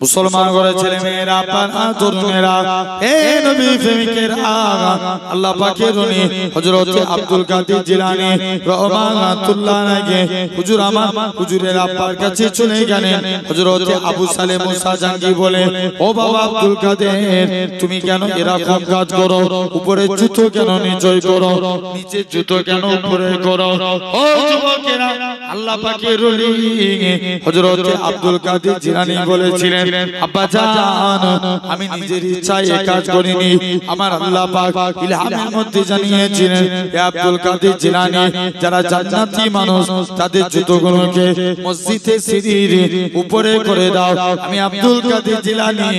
মুসলমান ঘরের ছেলে মেয়েরা, পানা তরুণেরা, হে নবী প্রেমিকেরা, আল্লাহ পাকের রনি হযরত আব্দুল কাদের জিলানী রহমাতুল্লাহ আলাইহি হুজুর আমার হুজুরের আব্বার কাছে চলে গেলেন। হযরত আবু সালেহ মুসা জাঙ্গি বলে, ও বাবা আব্দুল কাদের, তুমি কেন এরকম কাজ করো? উপরে জুতো কেন নিচে করো? নিচে জুতো কেন উপরে করো? ও যুবকেরা, আল্লাহ পাকের রনি হযরত আব্দুল কাদের জিলানী বলেছিলেন, আব্বা জান, আমি নিজের ইচ্ছায় এই কাজ করিনি, আমার আল্লাহ পাক ইলহামের মধ্যে জানিয়েছিলেন, হে আব্দুল কাদের জিলানী, যারা জান্নাতি মানুষ তাদের জুতোগুলোকে মসজিদে সিঁড়ির উপরে করে দাও। আমি আব্দুল কাদের জিলানী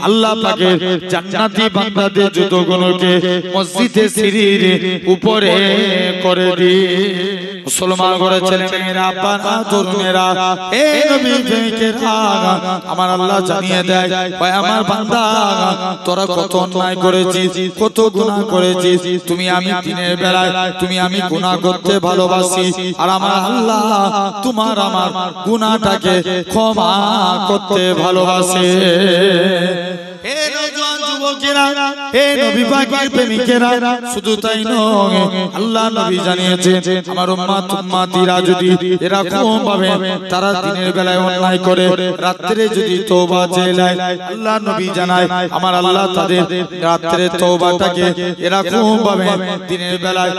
আল্লাহ পাকের জান্নাতি বান্দাদের জুতোগুলোকে মসজিদে সিঁড়ির উপরে করে দিই। মুসলমান ঘরের ছেলে মেয়েরা, পানা তরুণেরা, হে নবী প্রেমিকেরা, আমার আল্লাহ জানিয়ে দেয়, ভাই আমার বান্দা, তোরা কত অন্যায় করেছিস, কত গুনাহ করেছিস। তুমি আমি দিনের বেলায় তুমি আমি গুনাহ করতে ভালোবাসি, আর আমার আল্লাহ তোমার আমার গুনাহটাকে ক্ষমা করতে ভালোবাসে। হে নওজোয়ান যুবকেরা, হে নবী পাকের প্রেমিকেরা, শুধু তাই নয়, আল্লাহ নবী জানিয়েছেন, আমার উম্মত উম্মতিরা যদি এরকম ভাবে তারা দিনের বেলায় অন্যায় করে, রাত্রে যদি তওবা চাইলে, আল্লাহ নবী জানায়, আমার আল্লাহ তাদের রাত্রে তওবাটাকে এরকম ভাবে দিনের বেলায়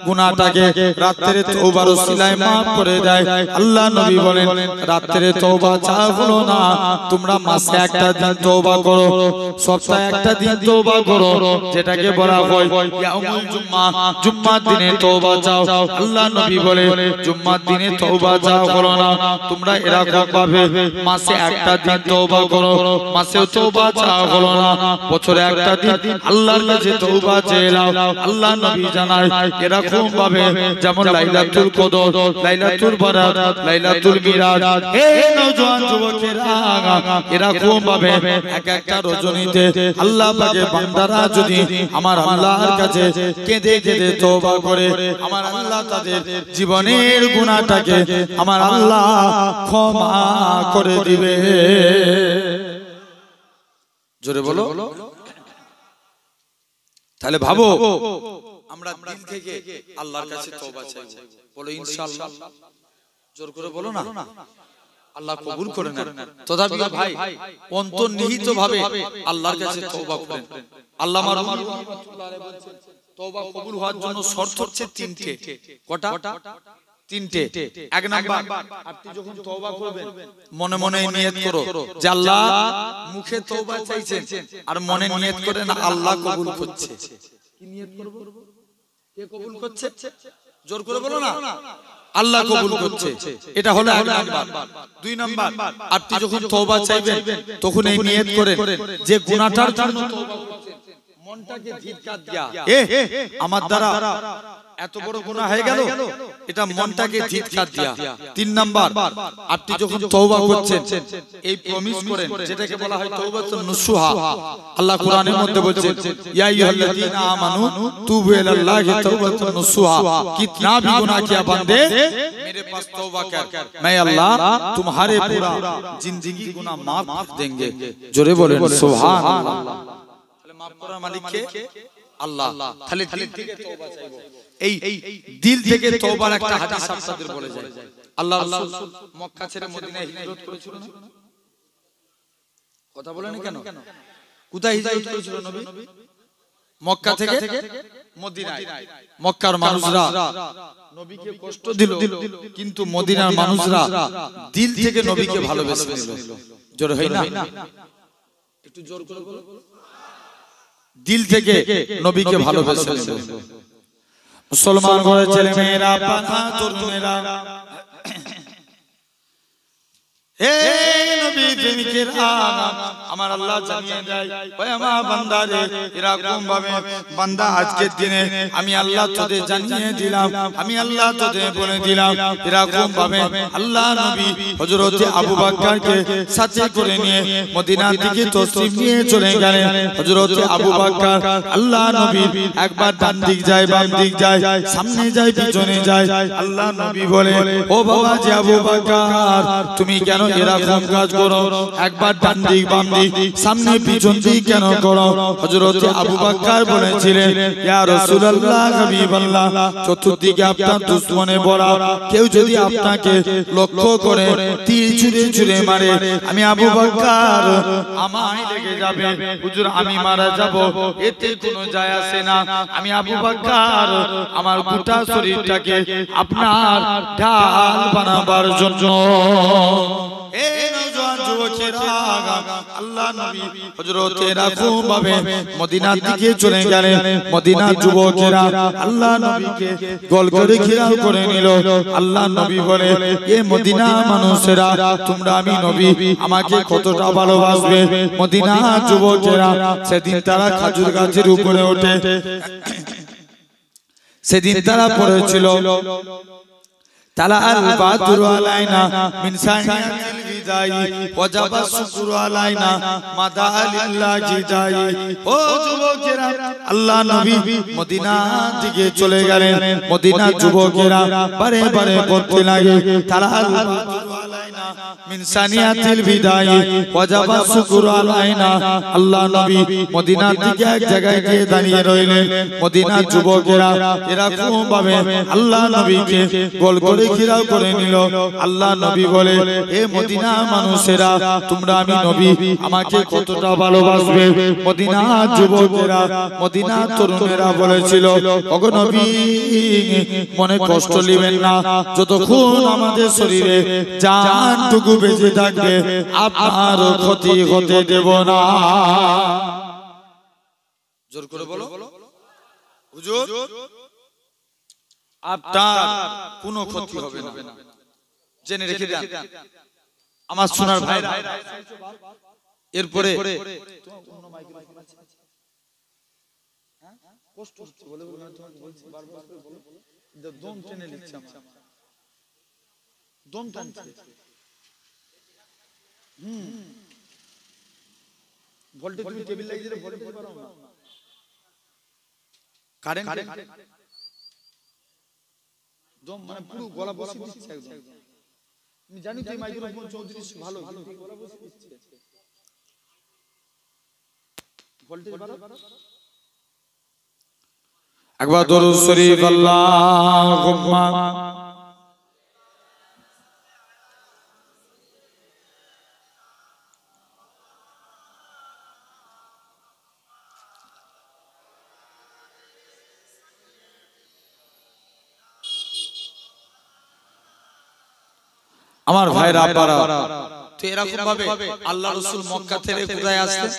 গুনাহটাকে রাত্রে তওবার ওসিলায় maaf করে দেয়। আল্লাহ নবী বলেন, রাত্রে তওবা চাও হলো না, তোমরা মাসে একটা দিন তওবা করো, সপ্তাহে একটা দিন তওবা করো, যেটাকে বলা হয় ইয়াউমুল জুম্মা, জুম্মার দিনে তওবা চাও। আল্লাহ নবী বলে, জুম্মার দিনে তওবা চাও হলো না, তোমরা এরকম ভাবে মাসে একটা দিন তওবা করো, মাসেও তওবা চাও হলো না, বছরে একটা দিন আল্লাহর কাছে তওবা চেয়ে নাও। আল্লাহ নবী জানায়, এরকম ভাবে যেমন লাইলাতুল কদর, লাইলাতুল বারাত, লাইলাতুল মিরাজ, হে নওজোয়ান যুবকেরা, এরকম ভাবে এক একটা রজনীতে আল্লাহ পাকের বান্দারা যদি আমার আল্লাহর কাছে কেঁদে কেঁদে তওবা করে, আমার আল্লাহ তাদের জীবনের গুনাহটাকে আমার আল্লাহ ক্ষমা করে দিবে। জোরে বলো। তাহলে ভাবো, আমরা দিল থেকে আল্লাহর কাছে তওবা চাইবো, বলো ইনশাআল্লাহ। জোর করে বলো না, আল্লাহ কবুল করে নেন। তথাপি ভাই অন্তর্নিহিত ভাবে আল্লাহর কাছে তওবা করেন। আল্লামা রুমি রাহমাতুল্লাহ আলাইহি বলেছেন, তওবা কবুল হওয়ার জন্য শর্ত হচ্ছে তিনটে। কটা? তিনটে। এক নাম্বার, আপনি যখন তওবা করবেন মনে মনে নিয়ত করো যে আল্লাহ, মুখে তওবা চাইছেন আর মনে নিয়ত করেন আল্লাহ কবুল করছে। কি নিয়ত করব? কে কবুল করছে? জোর করে বলো না, আল্লাহ কবুল করছে। এটা হলো এক নাম্বার। দুই নাম্বার, আপনি যখন তওবা চাইবেন তখন এই নিয়ত করেন যে গুনাহটার জন্য তওবা করছেন, মনটাকে ধিক্কার দিয়া, আমার দ্বারা এত বড় গুনাহ হয়ে গেল, এটা মনটাকে ধিক্কার দিয়া। তিন নাম্বার, আপনি যখন তওবা করছেন এই প্রমিস করেন, যেটাকে বলা হয় তওবাতুন নুসুহা। আল্লাহ কোরআনের মধ্যে বলছেন, ইয়া আইয়ুহাল্লাযীনা আমানু তুবু ইলাল্লাহি তাওবাতুন নুসুহা, কিतना भी गुनाह किया बंदे मेरे पास तौबा कर, मैं अल्लाह तुम्हारे पूरा जिंदगी गुनाह माफ कर देंगे। जोरे बोलें सुभान अल्लाह। তাহলে maaf করার মালিক কে? আল্লাহ। তাহলে দিল থেকে তওবা চাইবো। এই দিল থেকে তওবার একটা হাদিস আপনাদের বলে যায়। আল্লাহ রাসূল মক্কা ছেড়ে মদিনায় হিজরত করেছিল না? কথা বলেন কেন? কোথায় হিজরত করেছিল নবী? মক্কা থেকে মদিনায়। মক্কার মানুষরা নবীকে কষ্ট দিল, কিন্তু মদিনার মানুষরা দিল থেকে নবীকে ভালোবেসে নিল। জোরে হয় না? একটু জোর করে বলো। দিল থেকে নবীকে ভালোবেসে নিল। মুসলমান ঘরের ছেলে মেয়েরা, পানা তরুণেরা, হে নবী প্রেমিকেরা, আমার আল্লাহ জানিয়ে দেয়, ওই আমার বান্দারে, এরকম ভাবে বান্দা আজকের দিনে আমি আল্লাহ তোদের জানিয়ে দিলাম, আমি আল্লাহ তোদের বলে দিলাম, এরকম ভাবে আল্লাহ নবী হযরত আবু বকরকে সাথে করে নিয়ে মদিনার দিকে তশরিফ নিয়ে চলে গেলেন। হযরত আবু বকর আল্লাহ নবী একবার ডান দিক যায়, বাম দিক যায়, সামনে যায়, পিছনে যায়। আল্লাহ নবী বলে, ও বাবা যে আবু বকর, তুমি কেন এরকম কাজ করো? একবার ডান দিক বাম দিক সামনে পিছন দিক কেন করো? হযরত আবু বকর বলেছিলেন ইয়া রাসূলুল্লাহ হাবিবাল্লাহ, চতুর্দিকে আপনার দুশমনে ভরা, কেউ যদি আপনাকে লক্ষ্য করে তীর ছুঁড়ে ছুঁড়ে মারে, আমি আবু বকর আমায় লেগে যাবে, হুজুর আমি মারা যাব, এতে কোনো যায় আসে না। আমি আবু বকর আমার গোটা শরীরটাকে আপনার ঢাল বানাবার জন্য আল্লাহ নবী হযরতেরা খুব ভাবে মদিনার দিকে চলে গেলেন। মদিনার যুবকেরা আল্লাহ নবীকে গোল করে ঘেরাও করে নিল। আল্লাহ নবী বলে, এ মদিনা মানুষেরা, তোমরা আমি নবী আমাকে কতটা ভালোবাসবে? মদিনার যুবকেরা সেদিন তারা খেজুর গাছের উপরে ওঠে, সেদিন তারা পড়েছিল তালা আল বাদরু আলাইনা মিন সানিয়াতিল বিদাই ওয়াজাবা শুকরু আলাইনা মাদা লিল্লাহি দাই। ও যুবকেরা, আল্লাহ নবী মদিনা দিকে চলে গেলেন। মদিনার যুবকেরা বারে বারে বলতে লাগে তালা আল বাদরু আলাইনা মিন সানিয়াতিল বিদাই ওয়াজাবা শুকরু আলাইনা। আল্লাহ নবী মদিনার দিকে এক জায়গায় গিয়ে দাঁড়িয়ে রইলেন। মদিনার যুবকেরা এরকম ভাবে আল্লাহ নবীকে গোল করে ঘেরাও করে নিল। আল্লাহ নবী বলে, এ মদিনা মানুষেরা, তোমরা আমি নবী আমাকে কতটা ভালোবাসবে? মদিনা যুবকেরা, মদিনা তরুণেরা বলেছিল, ওগো নবী মনে কষ্ট নেবেন না, যতক্ষণ আমাদের শরীরে জানটুকু বেঁচে থাকবে আপনার ক্ষতি হতে দেব না। জোর করে বলো হুজুর, আপনার কোনো ক্ষতি হবে না, জেনে রেখে দেন আমার সোনার ভাই। এরপরে মানে পুরো গলা বসিয়ে দিচ্ছে একদম। আমি জানি তো মাইক্রোফোন 34 ভালো, কিন্তু গলা বসিয়ে দিচ্ছে। ভোল্টেজ বাড়াও। একবার দরুদ শরীফ আল্লাহুম্মা আমার ভাইরা আপনারা তো এরকম ভাবে আল্লাহ রাসূল মক্কা থেকে কোথায় আসলেন?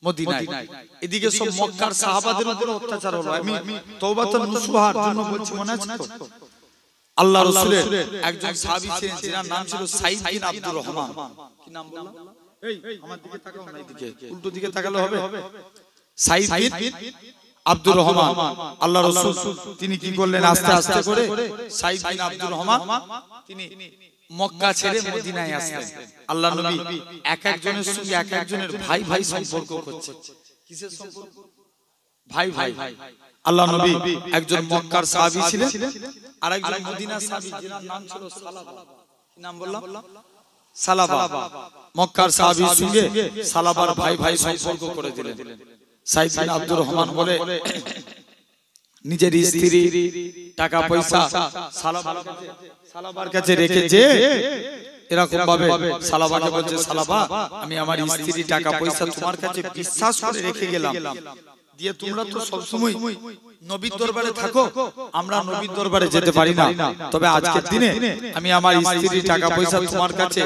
মদিনায়। এদিকে সব মক্কার সাহাবাদের উপর অত্যাচার হলো। আমি তওবাতুন নুসুহার জন্য বলছি, মনে আছে তো? আল্লাহ রাসূলের একজন সাহাবী ছিলেন, যার নাম ছিল সাঈদ বিন আব্দুর রহমান। কি নাম বললাম? এই আমার দিকে তাকাও না, এদিকে উল্টো দিকে তাকালে হবে। সাঈদ বিন আব্দুর রহমান, আল্লাহ রাসূল তিনি কি করলেন? আস্তে আস্তে করে সাঈদ বিন আব্দুর রহমান তিনি মক্কা ছেড়ে মদিনায় আসলেন। আল্লাহ নবী এক একজনের সঙ্গে এক একজনের ভাই ভাই সম্পর্ক করছে। কিসের সম্পর্ক? ভাই ভাই। আল্লাহ নবী একজন মক্কার সাহাবী ছিলেন, আর একজন মদিনার সাহাবী, যার নাম ছিল সালাবা। কি নাম বললাম? সালাবা। মক্কার সাহাবীর সঙ্গে সালাবার ভাই ভাই সম্পর্ক করে দিলেন। সাঈদ বিন আব্দুর রহমান বলে, নিজের স্ত্রী টাকা পয়সা সালাবার কাছে রেখেছে। এরকম ভাবে সালাবাকে বলছে, সালাবা আমি আমার স্ত্রী টাকা পয়সা তোমার কাছে বিশ্বাস করে রেখে গেলাম, দিয়ে তোমরা তো সব সময় নবীর দরবারে থাকো, আমরা নবীর দরবারে যেতে পারি না, তবে আজকের দিনে আমি আমার স্ত্রী টাকা পয়সা তোমার কাছে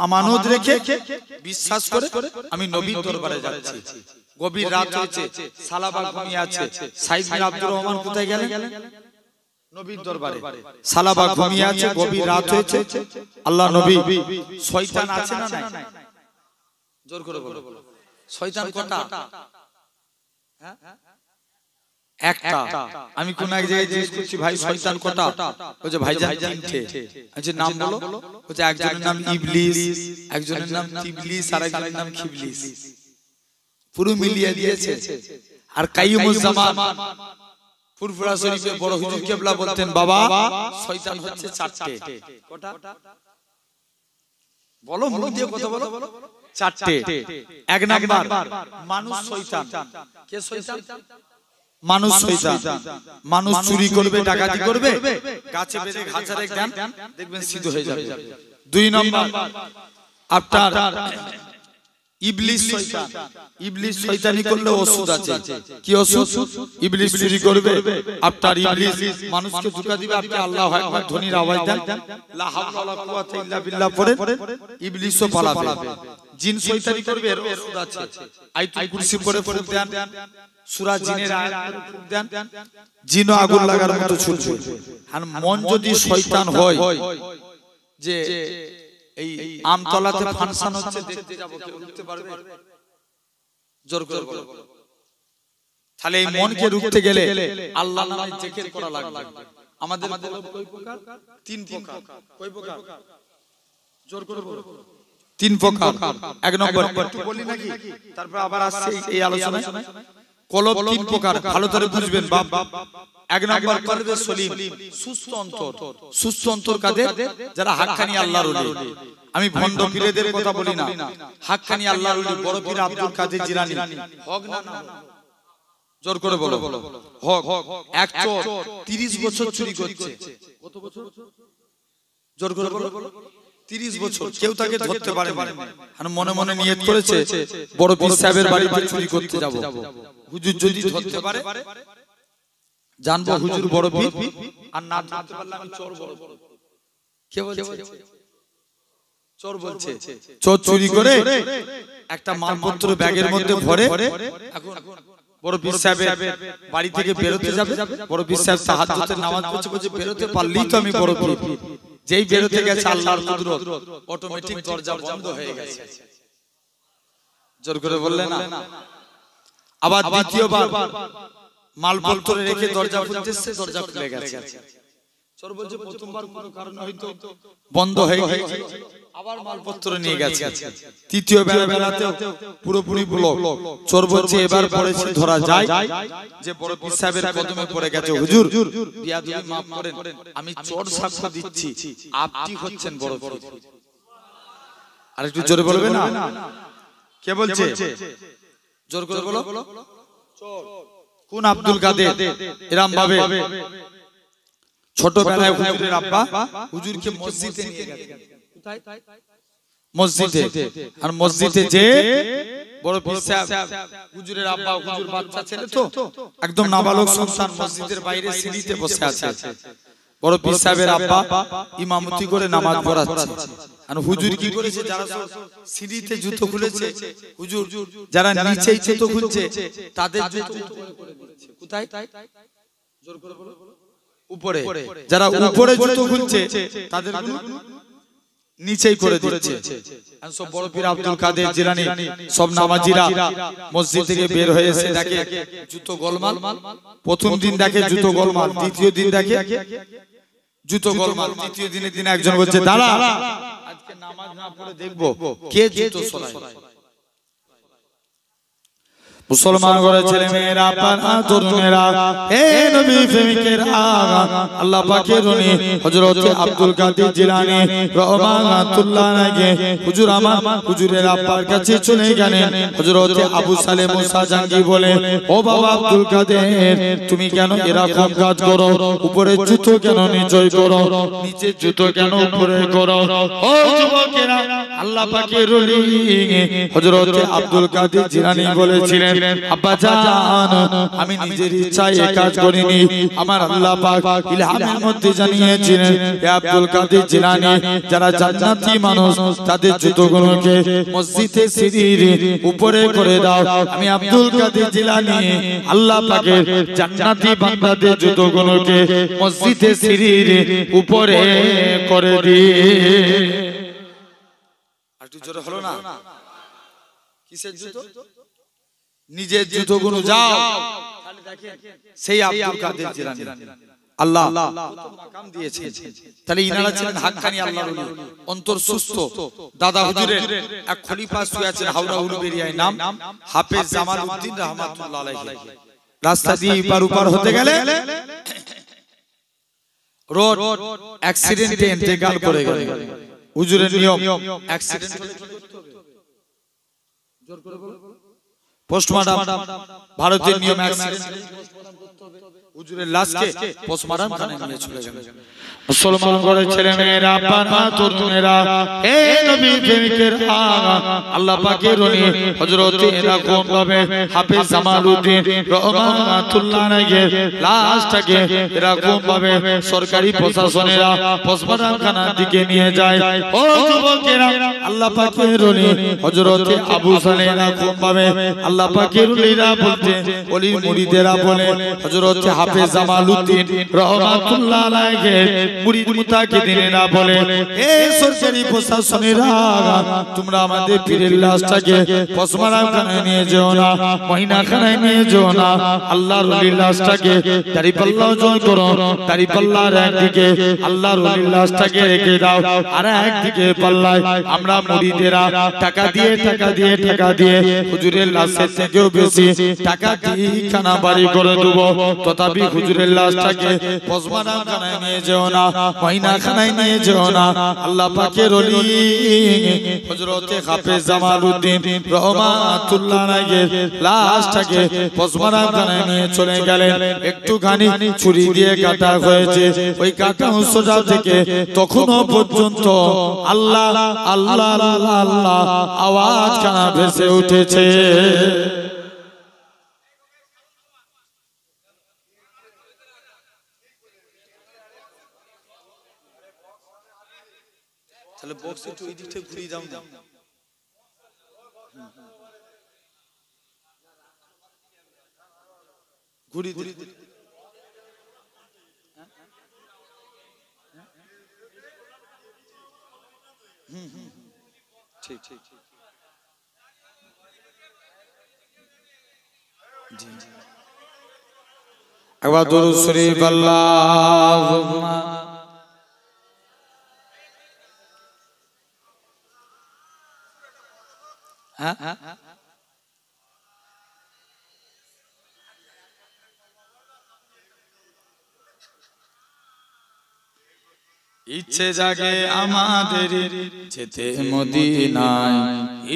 আমানত রেখে বিশ্বাস করে আমি নবীর দরবারে যাচ্ছি। গভীর রাত হয়েছে, সালাবা ঘুমিয়ে আছে। সাঈদ বিন আব্দুর রহমান কোথায় গেলেন? নবীর দরবারে। সালাবা ঘুমিয়ে আছে, গভীর রাত হয়েছে। আল্লাহ নবী, শয়তান আছে না নাই? জোর করে বলো, শয়তান কটা? একটা। আমি কোন এক জায়গায় জিজ্ঞেস করছি, ভাই শয়তান কটা? বলছে ভাইজান তিনটে। আচ্ছা নাম বলো। বলছে একজনের নাম ইবলিস, একজনের নাম তিবলিস, আর একজনের নাম খিবলিস। পুরো মিলিয়ে দিয়েছে। আর কাইয়ুমুজ জামান ফুরফুরা শরীফে বড় হুজুর কেবলা বলতেন, বাবা শয়তান হচ্ছে চারটে। কটা? বলো, মুখ দিয়ে কথা বলো। চারটে। এক নাম্বার মানুষ শয়তান। কে শয়তান? মানুষ শয়তান। মানুষ চুরি করবে, ডাকাতি করবে, গাছে বেঁধে ঘাসা রেখে দেন, দেখবেন সিদ্ধ হয়ে যাবে। দুই নাম্বার আপনার ইবলিস শয়তান। ইবলিস শয়তানি করলে ওষুধ আছে। কি ওষুধ? ইবলিস চুরি করবে, আপনার ইবলিস মানুষকে ধোঁকা দিবে, আপনি আল্লাহু আকবার ধ্বনির আওয়াজ দেন, লা হাওলা ওয়ালা কুওয়াতা ইল্লা বিল্লাহ পড়ে, ইবলিসও পালাবে। জিন শয়তানি করবে, এর ওষুধ আছে। আয়াতুল কুরসি পড়ে ফুঁক দেন, সূরা জিনের আয়াত পড়ে ফুঁক দেন, জিনও আগুন লাগার মতো ছুটবে। আর মন যদি শয়তান হয়, যে এই আমতলাতে ফাংশন হচ্ছে, দেখতে যাব, কেউ রুখতে পারবে? জোর করে বলো। তাহলে এই মনকে রুখতে গেলে আল্লাহর নামে জিকির করা লাগবে। আমাদের কয় প্রকার? তিন প্রকার। কয় প্রকার? জোর করে বলো। তিন প্রকার। এক নম্বর একটু বলি নাকি, তারপর আবার আসছে এই আলোচনায়। কলব তিন প্রকার, ভালো করে বুঝবেন বাপ। এক নম্বর কলবে সলিম, সুস্থ অন্তর। সুস্থ অন্তর কাদের? যারা হাক্কানি আল্লাহর ওলি। আমি ভণ্ড পীরদের কথা বলি না, হাক্কানি আল্লাহর ওলি। বড় পীর আব্দুল কাদের জিলানী, হক না না? জোর করে বলো। হক। এক চোর 30 বছর চুরি করছে। কত বছর? জোর করে বলো। 30 বছর। কেউ তাকে ধরতে পারে না। আর মনে মনে নিয়ত করেছে বড় পীর সাহেবের বাড়িতে চুরি করতে যাব। হুজুর যদি ধরতে পারে জানবো হুজুর বড় পীর, আর না ধরতে পারলে আমি চোর বড়। কে বলছে? চোর বলছে। চোর চুরি করে একটা মালপত্র ব্যাগের মধ্যে ভরে এখন বড় পীর সাহেবের বাড়ি থেকে বেরোতে যাবে। বড় পীর সাহেব তাহাজ্জুদের নামাজ পড়ছে, বেরোতে পারলেই তো আমি বড় পীর। যেই বেরোতে গেছে আল্লাহর কুদরত, অটোমেটিক দরজা বন্ধ হয়ে গেছে। জোর করে বললেন না? আবার দ্বিতীয়বার মালপত্র রেখে দরজা খুলতেছে, দরজা খুলে গেছে। চোর বলছে প্রথমবার কোনো কারণে হয়তো বন্ধ হয়ে গেছে, আবার মালপত্র নিয়ে গেছে। তৃতীয় বেলাতেও পুরোপুরি ব্লক। চোর বলছে এবার পড়েছি, ধরা যায় যে বড় পীর সাহেবের কদমে পড়ে গেছে। হুজুর বিয়াদবি মাফ করেন, আমি চোর সাক্ষ্য দিচ্ছি, আপনি হচ্ছেন বড় পীর। আরেকটু জোরে বলবে না? কে বলছে? জোর করে বলো। চোর কোন? আব্দুল কাদের। এরকম ভাবে ছোটবেলায় হুজুরের আব্বা হুজুরকে মসজিদে নিয়ে গেছে। কোথায়? মসজিদে। আর মসজিদে যে বড় পীর সাহেব হুজুরের আব্বা, হুজুর বাচ্চা ছেলে তো, একদম নাবালক সন্তান, মসজিদের বাইরে সিঁড়িতে বসে আছে। বড় পীর সাহেবের আব্বা ইমামতি করে নামাজ পড়াচ্ছে। আর হুজুর কি করেছে? যারা সিঁড়িতে জুতো খুলেছে, হুজুর যারা নিচেই জুতো খুলছে তাদের জুতো করে দিচ্ছে। কোথায়? জোর করে বলো। উপরে। যারা উপরে জুতো খুলছে তাদের নিচেই করে দিচ্ছে। সব বড় পীর আব্দুল কাদের জিলানী সব নামাজিরা মসজিদ থেকে বের হয়েছে, দেখে জুতো গোলমাল। প্রথম দিন দেখে জুতো গোলমাল, দ্বিতীয় দিন দেখে জুতো গোলমাল, তৃতীয় দিনে একজন বলছে দাঁড়া, আজকে নামাজ না পড়ে দেখবো কে জুতো সরায়। মুসলমান ঘরে ছেলে মেয়েরা, পানা তরুণেরা, হে নবী প্রেমিকেরা, আল্লাহ পাকের রনি হযরত আব্দুল কাদের জিলানী রাহমাতুল্লাহ আলাইহি হুজুর আমার হুজুরের আব্বার কাছে চলে গেলেন। হযরত আবু সালেহ মুসা জাঙ্গি বলে, ও বাবা আব্দুল কাদের, তুমি কেন এরকম কাজ করো? উপরে জুতো কেন নিচে করো? নিচে জুতো কেন উপরে করো? ও যুবকেরা, আল্লাহ পাকের রনি হযরত আব্দুল কাদের জিলানী বলেছিলেন, আব্বা জান, আমি নিজের ইচ্ছায় এই কাজ করিনি, আমার আল্লাহ পাক ইলহামের মধ্যে জানিয়েছিলেন, হে আব্দুল কাদের জিলানী, যারা জান্নাতি মানুষ তাদের জুতোগুলোকে মসজিদের সিঁড়ির উপরে করে দাও। আমি আব্দুল কাদের জিলানী আল্লাহ পাকের জান্নাতি বান্দাদের জুতোগুলোকে মসজিদের সিঁড়ির উপরে করে দিই। একটু জোরে হলো না? কিসের জুতো? নিজের জুতোগুলো যাও। সেই আব্দুল কাদের জিলানী আল্লাহ মাকাম দিয়েছেন। তাহলে ইনারা ছিলেন হাক্কানি আল্লাহর ওলি, অন্তর সুস্থ। দাদা হুজুরের এক খলিফা শুয়ে আছেন হাওড়া উলুবেড়িয়ায়, নাম হাফেজ জামাল উদ্দিন রাহমাতুল্লাহ আলাইহি। রাস্তা দিয়ে পার উপার হতে গেলে রোড অ্যাক্সিডেন্টে ইন্তেকাল করে গেলেন। হুজুরের নিয়ম অ্যাক্সিডেন্ট হলে কি করতে হবে? জোর করে বলো। পোস্টমর্টম ভারতের নিয়ম অ্যাক্সিডেন্ট হুজুরের লাশকে পোস্টমর্টম খানে নিয়ে চলে গেল। মুসলমান ঘরে ছেলে মেয়েরা পানা তরুণেরা হে নবী প্রেমিকেরা আল্লাহ পাকের ওলি হযরত এরকম ভাবে হাফেজ জামালউদ্দিন রহমাতুল্লাহ আলাইহি লাশটাকে এরকম ভাবে সরকারি প্রশাসনেরা পোস্টমর্টম খানার দিকে নিয়ে যায়। ও যুবকেরা আল্লাহ পাকের ওলি হযরত আবু সালেহ এরকম ভাবে আল্লাহ পাকের ওলিরা বলতে ওলির মুরিদেরা বলে হযরত হাফেজ জামালউদ্দিন রহমাতুল্লাহ আলাইহি মুরিদ মুতাকিদিনেরা বলে এ সরকারি প্রশাসনেরা তোমরা আমাদের পীরের লাশটাকে পোস্টমর্টম খানায় নিয়ে যেও না, মহিনাখানায় নিয়ে যেও না। আল্লাহর ওলির লাশটাকে দাড়িপাল্লা জয় করো, দাড়িপাল্লার একদিকে আল্লাহর ওলির লাশটাকে রেখে দাও, আর একদিকে পাল্লায় আমরা মুরিদেরা টাকা দিয়ে হুজুরের লাশের থেকেও বেশি টাকা দিয়ে খানা বাড়ি করে দেবো। তথাপি হুজুরের লাশটাকে পোস্টমর্টম খানায় নিয়ে যেও না, মহিনাখানায় নিয়ে যেও না। আল্লাহ পাকের ওলি হযরত হাফেজ জামালউদ্দিন রহমাতুল্লাহ আলাইহি লাশটাকে পোস্টমর্টম খানায় নিয়ে চলে গেলেন। একটুখানি ছুরি দিয়ে কাটা হয়েছে, ওই কাটা অংশটা থেকে তখনও পর্যন্ত আল্লাহ আল্লাহ আল্লাহ আল্লাহ আওয়াজ কানা ভেসে উঠেছে। তাহলে বক্স একটু এই দিকটা ঘুরিয়ে দাও না, ঘুরিয়ে ঠিক ঠিক জি জি। একবার দুরূদ শরীফ আল্লাহুম্মা ইচ্ছে জাগে আমাদের যেতে মদিনায়,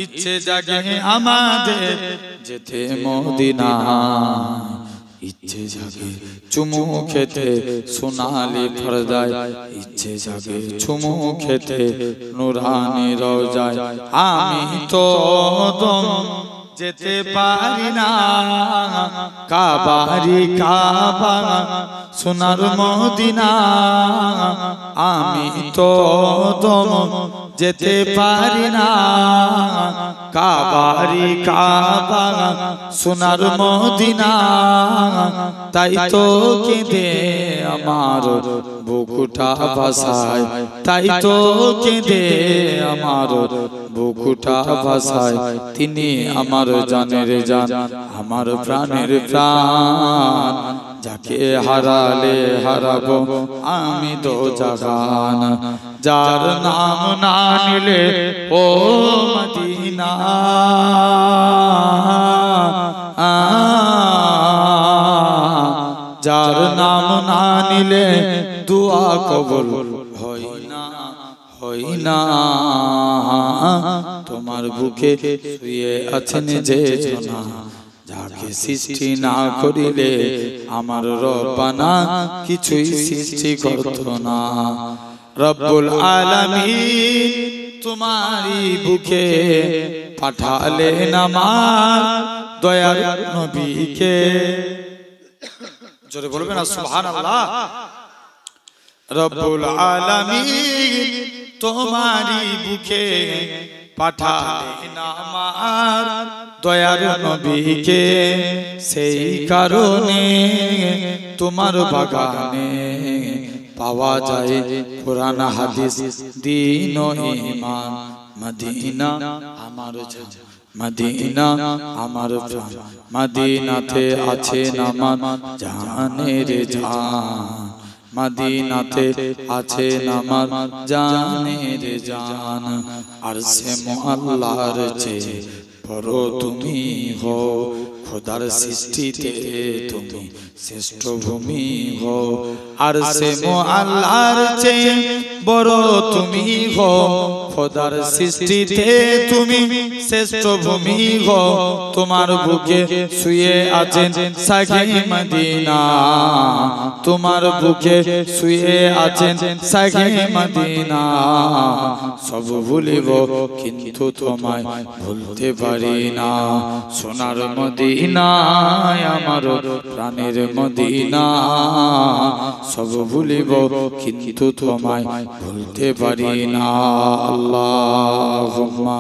ইচ্ছে জাগে আমাদের যেতে মদিনায়, ইচ্ছে জাগে চুমু খেতে সোনালি পর্দায়, ইচ্ছে জাগে চুমু খেতে নুরানি রওজায়। আমি তো দম যেতে পারি না, কাবারি কাবা সোনার মদিনা। আমি তো দম যেতে পারি না, কাবারি কাবা সোনার মদিনা। তাই তো কেঁদে আমার বুকুটা ভাসায়, তাই তো কেঁদে আমার বুকুটা ভাসায়। তিনি আমার জানের জান, আমার প্রাণের প্রাণ, যাকে হারালে হারাবো আমি দোজাহান। যার নাম না নিলে ও মদিনা, যার নাম না নিলে দুআ কবুল হয় না, হয় না। তোমার বুকে শুয়ে আছেন যে জনা, যাকে সৃষ্টি না করিলে আমার রব্বানা কিছুই সৃষ্টি করত না। রব্বুল আলামিন তোমারই বুকে পাঠালেন আমার দয়ার নবীকে। জোরে বলবেন না সুবহানাল্লাহ। রব্বুল আলামিন তোমারই বুকে পাঠালেন আমার দয়ার নবীকে। সেই কারণে তোমার বাগানে পাওয়া যায় কোরআন হাদিস দ্বীন ও ঈমান। মদিনা আমার জান, মদিনা আমার প্রাণ, মদিনাতে আছে নামান জানের জান, মদিনাতে আছে নামান জানের জান। আরশে মুআল্লার চেয়ে বড় তুমি হও খোদার সৃষ্টিতে তুমি শ্রেষ্ঠ ভূমি হও আর সে মুআল্লার চেয়ে বড় তুমি হও খোদার সৃষ্টিতে তুমি শ্রেষ্ঠ ভূমি হও তোমার বুকে শুয়ে আছেন সাগে মদিনা তোমার বুকে শুয়ে আছেন সাগে মদিনা সব ভুলিব কিন্তু তোমায় ভুলতে পারি না সোনার মদিনা আমার প্রাণের মদিনা সব ভুলিব কিন্তু তোমায় ভুলতে পারি না আল্লাহুম্মা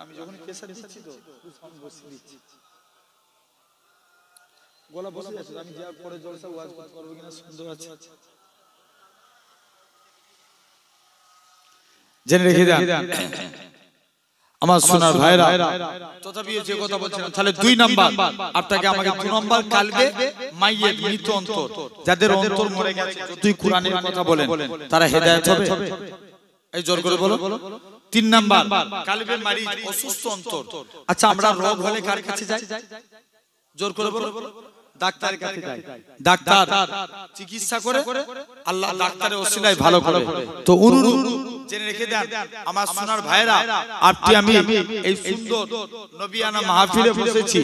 আমি যখন কেসা দিচ্ছি তো সাউন্ড বসিয়ে দিচ্ছি গলা বসে যাচ্ছে আমি যা পরে জলসা ওয়াজ করতে পারবো কিনা সুন্দর আছে জেনে রেখে দেন আমার সোনার ভাইরা তথাপি যে কথা বলছিলাম তাহলে 2 নাম্বার আপনাকে আমাকে 2 নাম্বার কালবে মাইয়েত মৃত অন্তর যাদের অন্তর মরে গেছে যতই কোরআনের কথা বলেন তারা হেদায়েত হবে এই জোর করে বলো 3 নাম্বার কালবে মারিজ অসুস্থ অন্তর আচ্ছা আমরা রোগ হলে কার কাছে যাই জোর করে বলো ডাক্তারের কাছে যাই ডাক্তার চিকিৎসা করে আল্লাহ ডাক্তারের ওসিলায় ভালো করে তো অনুরূপ জেনে রেখে দেন আমার সোনার ভাইরা আপনি আমি এই সুন্দর নবিয়ানা মাহফিলে বসেছি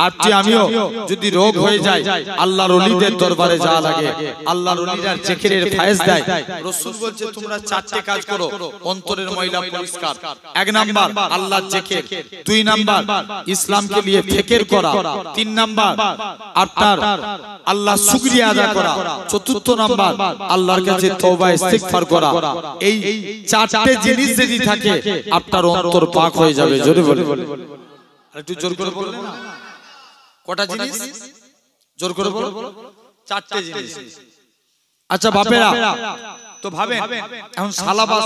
আপনি আমিও যদি রোগ হয়ে যায় আল্লাহর ওলিদের দরবারে যাওয়া লাগে আল্লাহর ওলিরা জিকিরের ফায়েজ দেয় রাসূল বলছে তোমরা 4টে কাজ করো অন্তরের ময়লা পরিষ্কার 1 নাম্বার আল্লাহর জিকির 2 নাম্বার ইসলামকে নিয়ে ফিকির করা 3 নাম্বার আপনার আল্লাহ শুকরিয়া আদায় করা 4th নাম্বার আল্লাহর কাছে তওবা ইস্তিগফার করা এই 4টে জিনিস যদি থাকে আপনার অন্তর পাক হয়ে যাবে জোরে বলে একটু জোর করে বলুন না কটা জিনিস জোর করে বলো 4টে জিনিস আচ্ছা বাপেরা তো ভাবেন এখন সালাবা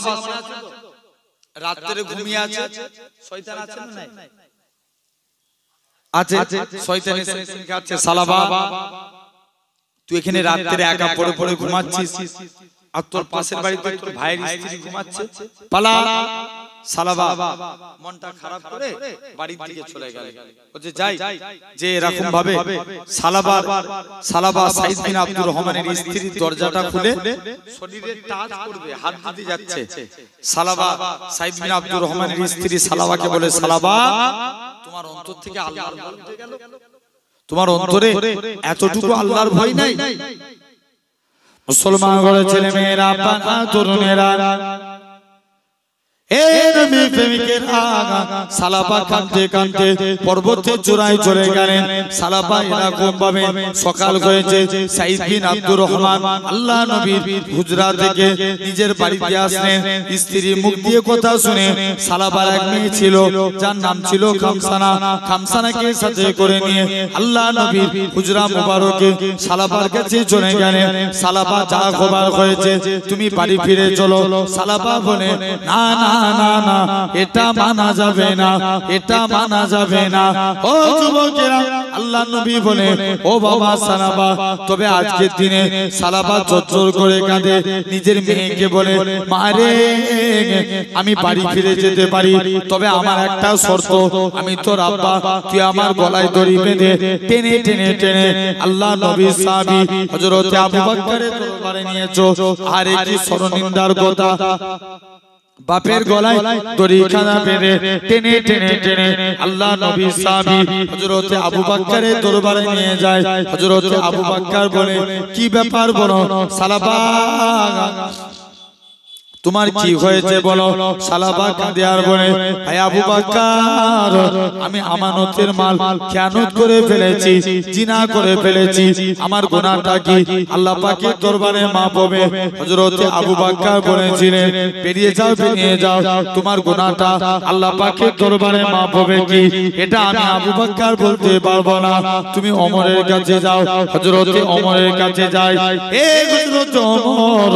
রাতে ঘুমিয়ে আছে শয়তান আছে না নাই আছে শয়তানের সঙ্গে আছে সালাবা তুই এখানে রাতে একা পড়ে পড়ে ঘুমাচ্ছিস আর তোর পাশের বাড়িতে তোর ভাইয়ের স্ত্রী ঘুমাচ্ছে পালা সালাবা মনটা খারাপ করে বাড়ির দিকে চলে গেল বলছে যাই যে এরকম ভাবে সালাবা সাইদ বিন আব্দুর রহমানের স্ত্রীর দরজাটা খুলে শরীরে টাচ করবে হাত দিতে যাচ্ছে সালাবা সাইদ বিন আব্দুর রহমানের স্ত্রী সালাবাকে বলে সালাবা তোমার অন্তর থেকে আল্লাহর ভয় উঠে গেল তোমার অন্তরে এতটুকু আল্লাহর ভয় নাই মুসলমান ঘরের ছেলে মেয়েরা পানা তরুণেরা এ নবী প্রেমিকের আগা সালাবা কাঁদতে কাঁদতে পর্বতের চূড়ায় চলে গেলেন সালাবা এরকম ভাবে সকাল হয়েছে সাইদ বিন আব্দুর রহমান আল্লাহ নবীর হুজরা থেকে নিজের বাড়িতে আসলেন স্ত্রীর মুখ দিয়ে কথা শুনে সালাবার এক মেয়ে ছিল যার নাম ছিল খামসানা খামসানাকে সাথে করে নিয়ে আল্লাহ নবীর হুজরা মুবারকে সালাবার কাছে চলে গেলেন সালাবা যা খবর হয়েছে তুমি বাড়ি ফিরে চলো সালাবা বলে না না না না এটা মানা যাবে না এটা মানা যাবে না ও যুবকেরা আল্লাহ নবী বলে ও বাবা সালাবা তবে আজকের দিনে সালাবা চচ্চর করে কাঁদে নিজের মেয়েকে বলে মারে আমি বাড়ি ফিরে যেতে পারি তবে আমার একটা শর্ত আমি তোর আব্বা তুই আমার গলায় দড়ি বেঁধে টেনে টেনে টেনে আল্লাহ নবী সাহাবী হযরত আবু বকরের দরবারে নিয়েছো আর কি শরণিন্দার কথা বাপের গলায় দড়ি খানা বেঁধে টেনে টেনে টেনে আল্লাহ নবী সাহাবী হযরত আবু বকরের দরবারে নিয়ে যায় হযরত আবু বকর বলে কি ব্যাপার বলো সালাবা তোমার কি হয়েছে বলো সালাবা কাঁদে আর বলে হে আবু বকর আমি আমানতের মাল খেয়ানত করে ফেলেছি জিনা করে ফেলেছি আমার গুনাহটা কি আল্লাহ পাকের দরবারে মাফ হবে হযরত আবু বকর বলেছিলেন বেরিয়ে যাও তোমার গুনাহটা আল্লাহ পাকের দরবারে মাফ হবে কি এটা আমি আবু বকর বলতে পারবো না তুমি ওমরের কাছে যাও হযরত ওমরের কাছে যায় হে হযরত ওমর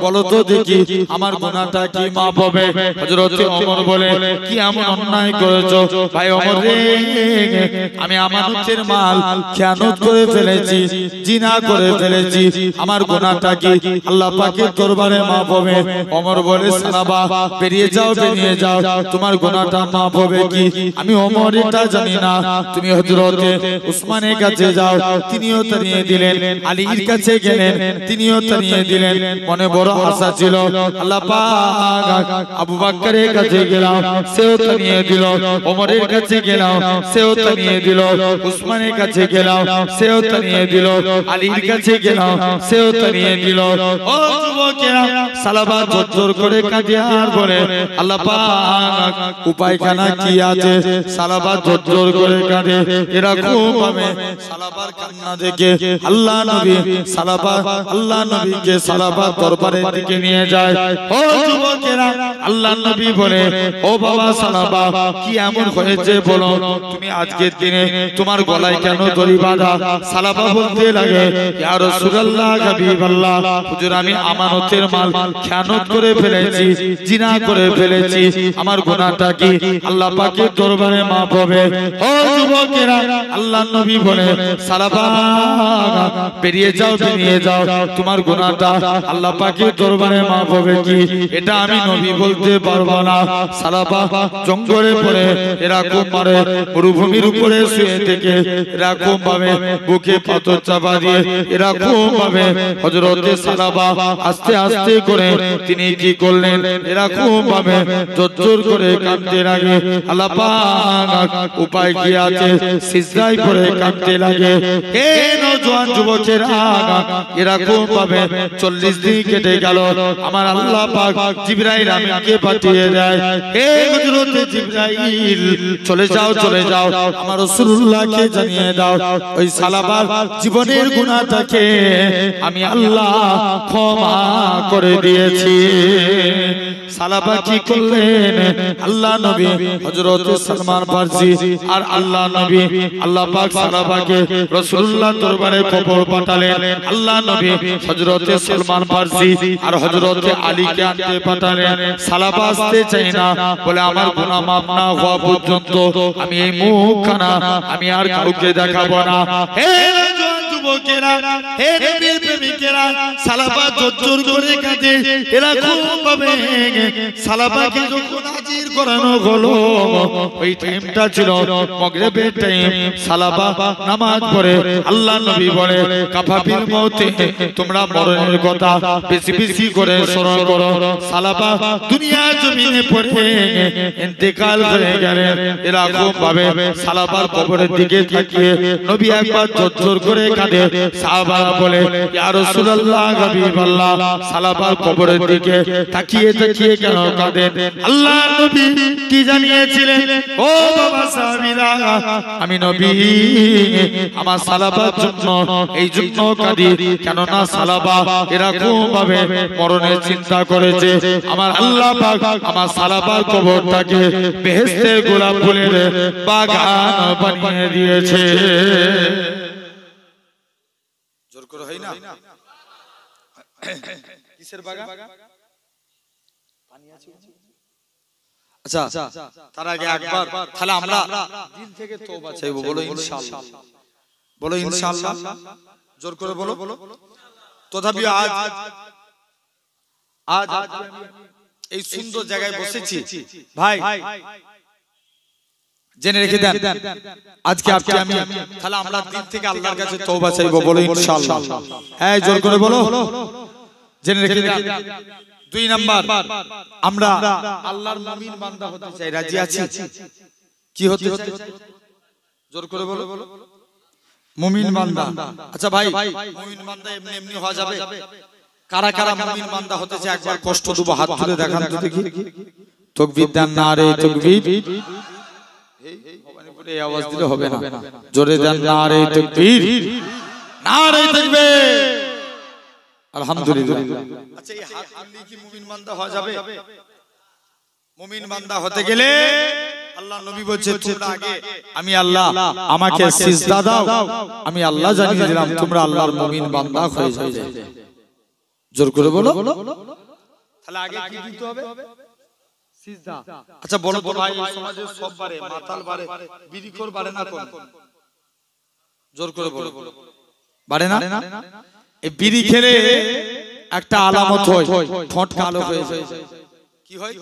বলো তো দেখি আমার আমার গুনাহটা কি মাফ হবে? হযরত ওমর বলে, কি এমন অন্যায় করেছো ভাই ওমর রে? আমি আমানতের মাল খেয়ানত করে ফেলেছি, জিনা করে ফেলেছি, আমার গুনাহটা কি আল্লাহ পাকের দরবারে মাফ হবে? ওমর বলে, সাহাবা বেরিয়ে যাও, বেরিয়ে যাও, তোমার গুনাহটা মাফ হবে কি? আমি ওমর এটা জানি না, তুমি হযরতে উসমানের কাছে যাও, তিনিও তাড়িয়ে দিলেন। আলীর কাছে গেলেন, তিনিও তাড়িয়ে দিলেন। মনে বড় আশা ছিল, আল্লাহ পাক আবু বকরের কাছে গেলাম, সেও তাড়িয়ে দিল। ওমরের কাছে গেলাম, সেও তাড়িয়ে দিল। উসমানের কাছে গেলাম, সেও তাড়িয়ে দিল। আলীর কাছে গেলাম, সেও তাড়িয়ে দিল। ও যুবকেরা, সালাবা জোর করে কাঁদে আর বলে, আল্লাহ পাক উপায়খানা কি আছে? সালাবা জোর করে কাঁদে। এরকম ভাবে সালাবার কান্না দেখে আল্লাহ নবী আল্লাহ নবীকে সালাবার দরবারের দিকে নিয়ে যায়। ও যুবকেরা, আল্লাহ নবী বলে, ও বাবা সালাবা, কি এমন হয়েছে বলো? তুমি আজকের দিনে তোমার গলায় কেন দড়ি বাঁধা? সালাবা বলতে লাগে, ইয়া রাসূলুল্লাহ, হাবিবাল্লাহ, হুজুর আমি আমানতের মাল খেয়ানত করে ফেলেছি, জিনা করে ফেলেছি, আমার গুনাহটা কি আল্লাহ পাকের দরবারে মাফ হবে? ও যুবকেরা, আল্লাহ নবী বলে, সালাবা বেরিয়ে যাও, বেরিয়ে যাও, তোমার গুনাহটা আল্লাহ পাকের দরবারে মাফ হবে কি? এটা আমি নবী বলতে পারবো না। সালাবা জঙ্গলে পড়ে এরকম মারে, মরুভূমির উপরে শুয়ে থেকে এরকম ভাবে বুকে পাথর চাপা দিয়ে এরকম ভাবে হযরতে সালাবা আস্তে আস্তে করে তিনি কি করলেন? এরকম ভাবে জোর করে কাঁদতে লাগে। আল্লাহ পাক উপায় কি আছে? সিজদায় পড়ে কাঁদতে লাগে। হে নওজোয়ান যুবকেরা, এরকম ভাবে 40 দিন কেটে গেল। আমার আল্লাহ পাক জিবরাইল আমিনকে পাঠিয়ে দেয়, হে হযরত জিবরাইল, চলে যাও, চলে যাও, আমার রাসূলুল্লাহকে জানিয়ে দাও, ওই সালাবার জীবনের গুনাহটাকে আমি আল্লাহ ক্ষমা করে দিয়েছি। সালাবা কি করলেন? আল্লাহ নবী হযরত সালমান ফারসি আর আল্লাহ নবী আল্লাহ পাক সালাবাকে রাসূলুল্লাহ দরবারে খবর পাঠালেন। আল্লাহ নবী হযরত সালমান ফারসি আর হযরত আলীকে আনতে পাঠালেন। সালাবা আসতে চাই না, বলে আমার গুনাহ মাফ না হওয়া পর্যন্ত আমি এই মুখখানা আমি আর কাউকে দেখাবো না। হে যুবকেরা, হে নবীর প্রেমিকেরা, সালাবা জোর করে কাঁদে। এরকম ভাবে সালাবাকে যখন হাজির করানো হলো, ওই টাইমটা ছিল মাগরিবের টাইম। সালাবা নামাজ পড়ে। আল্লাহ নবী বলে, কাফাফিল মউতে, তোমরা মরণের কথা বেশি বেশি করে স্মরণ করো। সালাবা দুনিয়া জমিনে পড়ে ইন্তেকাল হয়ে গেলেন। এরকম ভাবে সালাবার কবরের দিকে তাকিয়ে নবী একবার জোর করে কাঁদে। সাহাবারা বলে, ইয়া রাসূলুল্লাহ, হাবিবাল্লাহ, সালাবার কবরের দিকে তাকিয়ে তাকিয়ে কেন কাঁদেন? আল্লাহ নবী কি জানিয়েছিলেন? ও বাবা সাহাবীরা, আমি নবী আমার সালাবার জন্য এই জন্য কাঁদি, কেননা সালাবা এরকম ভাবে মরণের চিন্তা করেছে। আমার আল্লাহ পাক আমার সালাবার কবরটাকে বেহেশতের গোলাপ ফুলের বাগান বানিয়ে দিয়েছে। জোর করে হয় না? কিসের বাগান? পানি আছে। আচ্ছা, তার আগে একবার তাহলে আমরা দিল থেকে তওবা চাইবো। বলো ইনশাআল্লাহ, বলো ইনশাআল্লাহ, জোর করে বলো। তথাপি আজ এই সুন্দর জায়গায় বসেছি ভাই, জেনে রেখে দেন, আজকে আমি তাহলে আমরা দিল থেকে আল্লাহর কাছে তওবা চাইবো। বলো ইনশাআল্লাহ। হ্যাঁ, জোর করে বলো, জেনে রেখে দেন। 2 নাম্বার, আমরা আল্লাহর মুমিন বান্দা হতে চাই। রাজি আছি? কি হতে? জোর করে বলো, মুমিন বান্দা। আচ্ছা ভাই, মুমিন বান্দা এমনি এমনি হওয়া যাবে? কারা কারা মুমিন বান্দা হতে চায় একবার কষ্ট দেব, হাত তুলে দেখান তো দেখি। তাকবীর দেন, নারে তাকবীর। এই আওয়াজ দিলে হবে না, জোরে দেন, নারে তাকবীর, নারে তাকবীর। আলহামদুলিল্লাহ। আচ্ছা, এই হাত তুললে কি মুমিন বান্দা হওয়া যাবে? মুমিন বান্দা হতে গেলে আল্লাহ নবী বলছে, তোমরা আগে আমি আল্লাহ, আমাকে সিজদা দাও, আমি আল্লাহ জানিয়ে দিলাম তোমরা আল্লাহর মুমিন বান্দা হয়ে যাবে। জোর করে বলো। তাহলে আগে কি দিতে হবে? সিজদা। আচ্ছা বলো তো ভাই, এই সমাজে সব বারে, মাতাল বারে, বিড়িখোর বারে না কোন? জোর করে বলো। বারে না? এই বিড়ি খেলে একটা আলামত হয়, ঠোঁট কালো হয়ে যায়। কি হয়?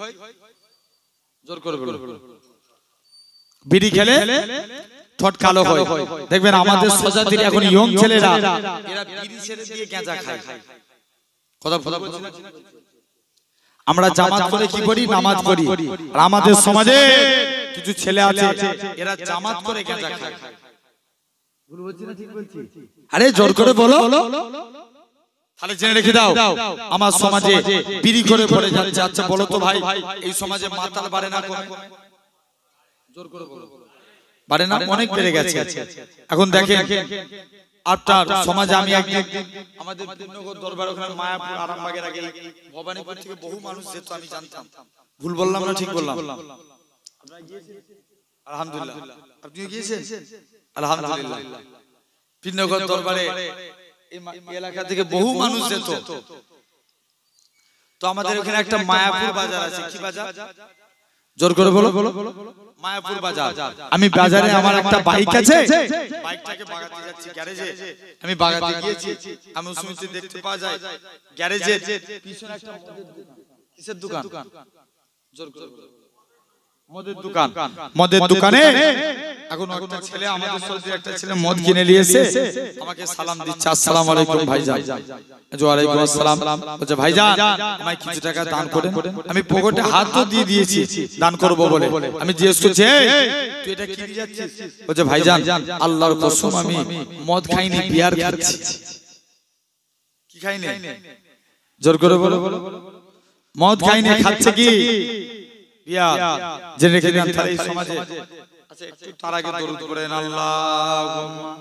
জোর করে বলো। বিড়ি খেলে ঠোঁট কালো হয়। দেখবেন আমাদের সোসাইটির এখন ইয়ং ছেলেরা এরা বিড়ি ছেড়ে দিয়ে গাঁজা খায়। কথা বলছি না? আমরা জামাত করে কি করি? নামাজ পড়ি। আর আমাদের সমাজে কিছু ছেলে আছে এরা জামাত করে গাঁজা খায়। ভুল বলছি না ঠিক বলছি? আরে জোর করে বলো। তাহলে জেনে রেখে দাও, আমার সমাজে বিড়ি করে পড়ে যাচ্ছে। আচ্ছা বলো তো ভাই, এই সমাজে মাতাল বাড়ে না কমে? জোর করে বলো। বাড়ে না? অনেক বেড়ে গেছে। এখন দেখেন আপনার সমাজে, আমি একদিন আমাদের পূর্ণনগর দরবার ওখানে মায়াপুর আরামবাগের আগে ভবানীপুর থেকে বহু মানুষ যেত, আমি জানতাম। ভুল বললাম না ঠিক বললাম? আলহামদুলিল্লাহ। আপনিও গিয়েছেন? আলহামদুলিল্লাহ। পূর্ণনগর দরবারে এই এলাকা থেকে বহু মানুষ যেত। তো আমাদের ওখানে একটা মায়াপুর বাজার আছে। কি বাজার? জোর করে বলো। মায়াপুর বাজার। আমি বাজারে আমার একটা বাইক আছে, বাইকটাকে বাগাতে যাচ্ছি গ্যারেজে। আমি বাগাতে গিয়েছি, আমি শুনছি দেখতে পাওয়া যায় গ্যারেজে পিছনে একটা কিসের দোকান? জোর করে বলো। মদের দোকান। মদের দোকানে এখন একটা ছেলে, আমাদের সৌদি একটা ছেলে মদ কিনে নিয়ে এসে আমাকে সালাম দিচ্ছে, আসসালামু আলাইকুম ভাইজান। ওয়ালাইকুম আসসালাম। বলছে ভাইজান আমায় কিছু টাকা দান করেন। আমি পকেটে হাত তো দিয়ে দিয়েছি দান করব বলে। আমি জিজ্ঞেস করছি, তুই এটা কি দিয়ে যাচ্ছিস? বলছে ভাইজান আল্লাহর কসম আমি মদ খাইনি, বিয়ার খাচ্ছি। কি খাইনি? জোর করে বলো। মদ খাইনি, খাচ্ছে কি? বিয়ার। জেনে রেখে দেন তাহলে এই সমাজে। আচ্ছা একটু তার আগে দরুদ পড়েন, আল্লাহুম্মা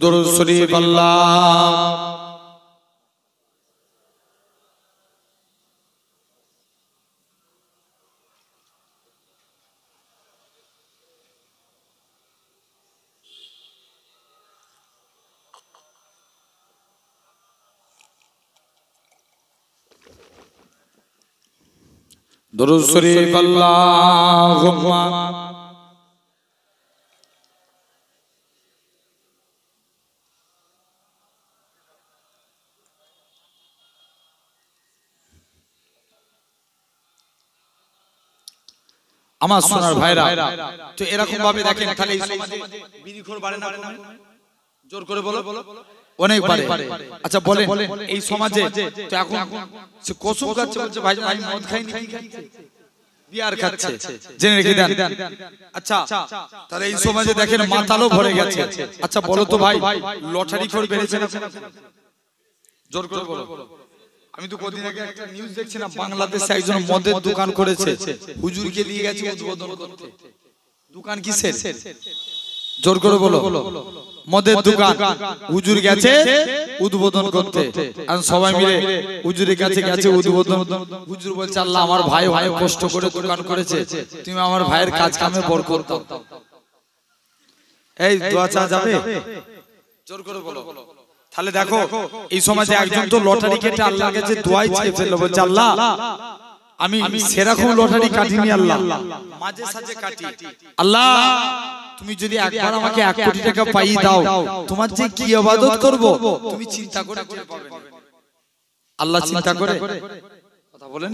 দরুদ শরীফ। আল্লাহ দরুদ শরীফ। আল্লাহুম্মা আমার সোনার ভাইরা, তো এরকম ভাবে দেখেন তাহলে এই সমাজে বিড়িখোর বাড়ে না কমে? জোর করে বলো। অনেক বাড়ে। আচ্ছা বলেন এই সমাজে তো এখন সে কসম খাচ্ছে, বলছে ভাই আমি মদ খাইনি, কি খাচ্ছে? বিয়ার খাচ্ছে। জেনে রেখে দেন। আচ্ছা তাহলে এই সমাজে দেখেন মাতালও ভরে গেছে। আচ্ছা বলো তো ভাই লটারি খোর বেড়েছে না? জোর করে বলো। আমি তো কদিন আগে একটা নিউজ দেখছিলাম, বাংলাদেশে একজন মদের দোকান করেছে, হুজুরকে দিয়ে গেছে উদ্বোধন করতে। দোকান কিসের? জোর করে বলো। মদের দোকান। হুজুর গেছে উদ্বোধন করতে, আর সবাই মিলে হুজুরের কাছে গেছে উদ্বোধন। হুজুর বলছে আল্লাহ আমার ভাই অনেক কষ্ট করে দোকান করেছে, তুমি আমার ভাইয়ের কাজ কামে বরকত দাও। এই দোয়া চা যাবে? জোর করে বলো। তাহলে দেখো এই সমাজে একজন তো লটারি কেটে আল্লাহর কাছে দোয়াই চেয়ে ফেললো, বলছে আল্লাহ আমি সেরকম লটারি কাটিনি, আল্লাহ মাঝে সাঝে কাটি, আল্লাহ তুমি যদি একবার আমাকে 1 কোটি টাকা পাই দাও, তোমার যে কি ইবাদত করব তুমি চিন্তা করে পাবে না। আল্লাহ চিন্তা করে কথা বলেন।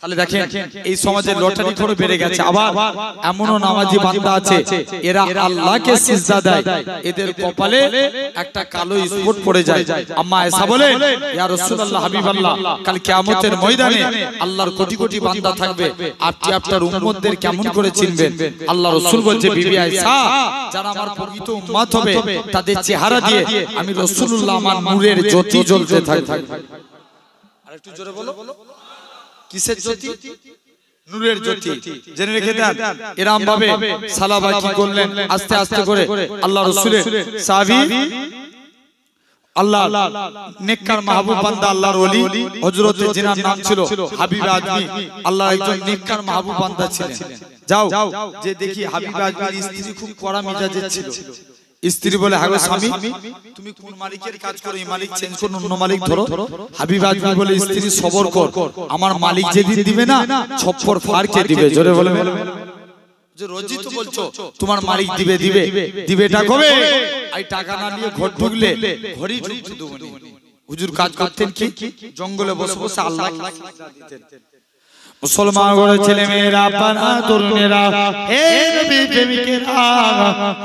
তাহলে দেখেন এই সমাজে লটারি খোর বেড়ে গেছে। আবার এমনও নামাজি বান্দা আছে এরা আল্লাহকে সিজদা দেয়, এদের কপালে একটা কালো স্পট পড়ে যায়। আম্মা আয়েশা বলে ইয়া রাসূলুল্লাহ হাবিবাল্লাহ, কাল কিয়ামতের ময়দানে আল্লাহর কোটি কোটি বান্দা থাকবে, আপনি আপনার উম্মতদের কেমন করে চিনবেন? আল্লাহ রাসূল বলছে বিবি আয়েশা, যারা আমার প্রকৃত উম্মত হবে তাদের চেহারা দিয়ে আমি রাসূলুল্লাহ আমার নূরের জ্যোতি জ্বলতে থাকবে। আরেকটু জোরে বলো। কিসের জ্যোতি? নূরের জ্যোতি। জেনে রেখে দেন এরকম ভাবে সাহাবা কি করলেন, আস্তে আস্তে করে আল্লাহ রাসূলের সাহাবী, আল্লাহ নেককার মাহবুব বান্দা আল্লাহর ওলি হযরত জিনার নাম ছিল হাবিব আজমি। আল্লাহ একজন নেককার মাহবুব বান্দা ছিলেন। যাও যে দেখি হাবিব আজমির স্ত্রী খুব কড়া মেজাজের ছিল। স্ত্রী বলে, হাগো স্বামী তুমি কোন মালিকের কাজ করো, এই মালিক চেঞ্জ করো, অন্য মালিক ধরো। হাবিব আজমি বলে, স্ত্রী সবর কর, আমার মালিক যেদিন দিবে না ছপ্পর ফাড়কে দিবে। জোরে বলে, যে রোজই তো বলছো তোমার মালিক দিবে দিবে দিবেটা কবে? এই টাকা না নিয়ে ঘর ঢুকলে ঘরেই ঢুকতে দেবো না। হুজুর কাজ করতেন কি? জঙ্গলে বসে বসে আল্লাহ দিতেন। মুসলমান ঘরের ছেলে মেয়েরা, পানা তরুণেরা, হে নবী প্রেমিকেরা,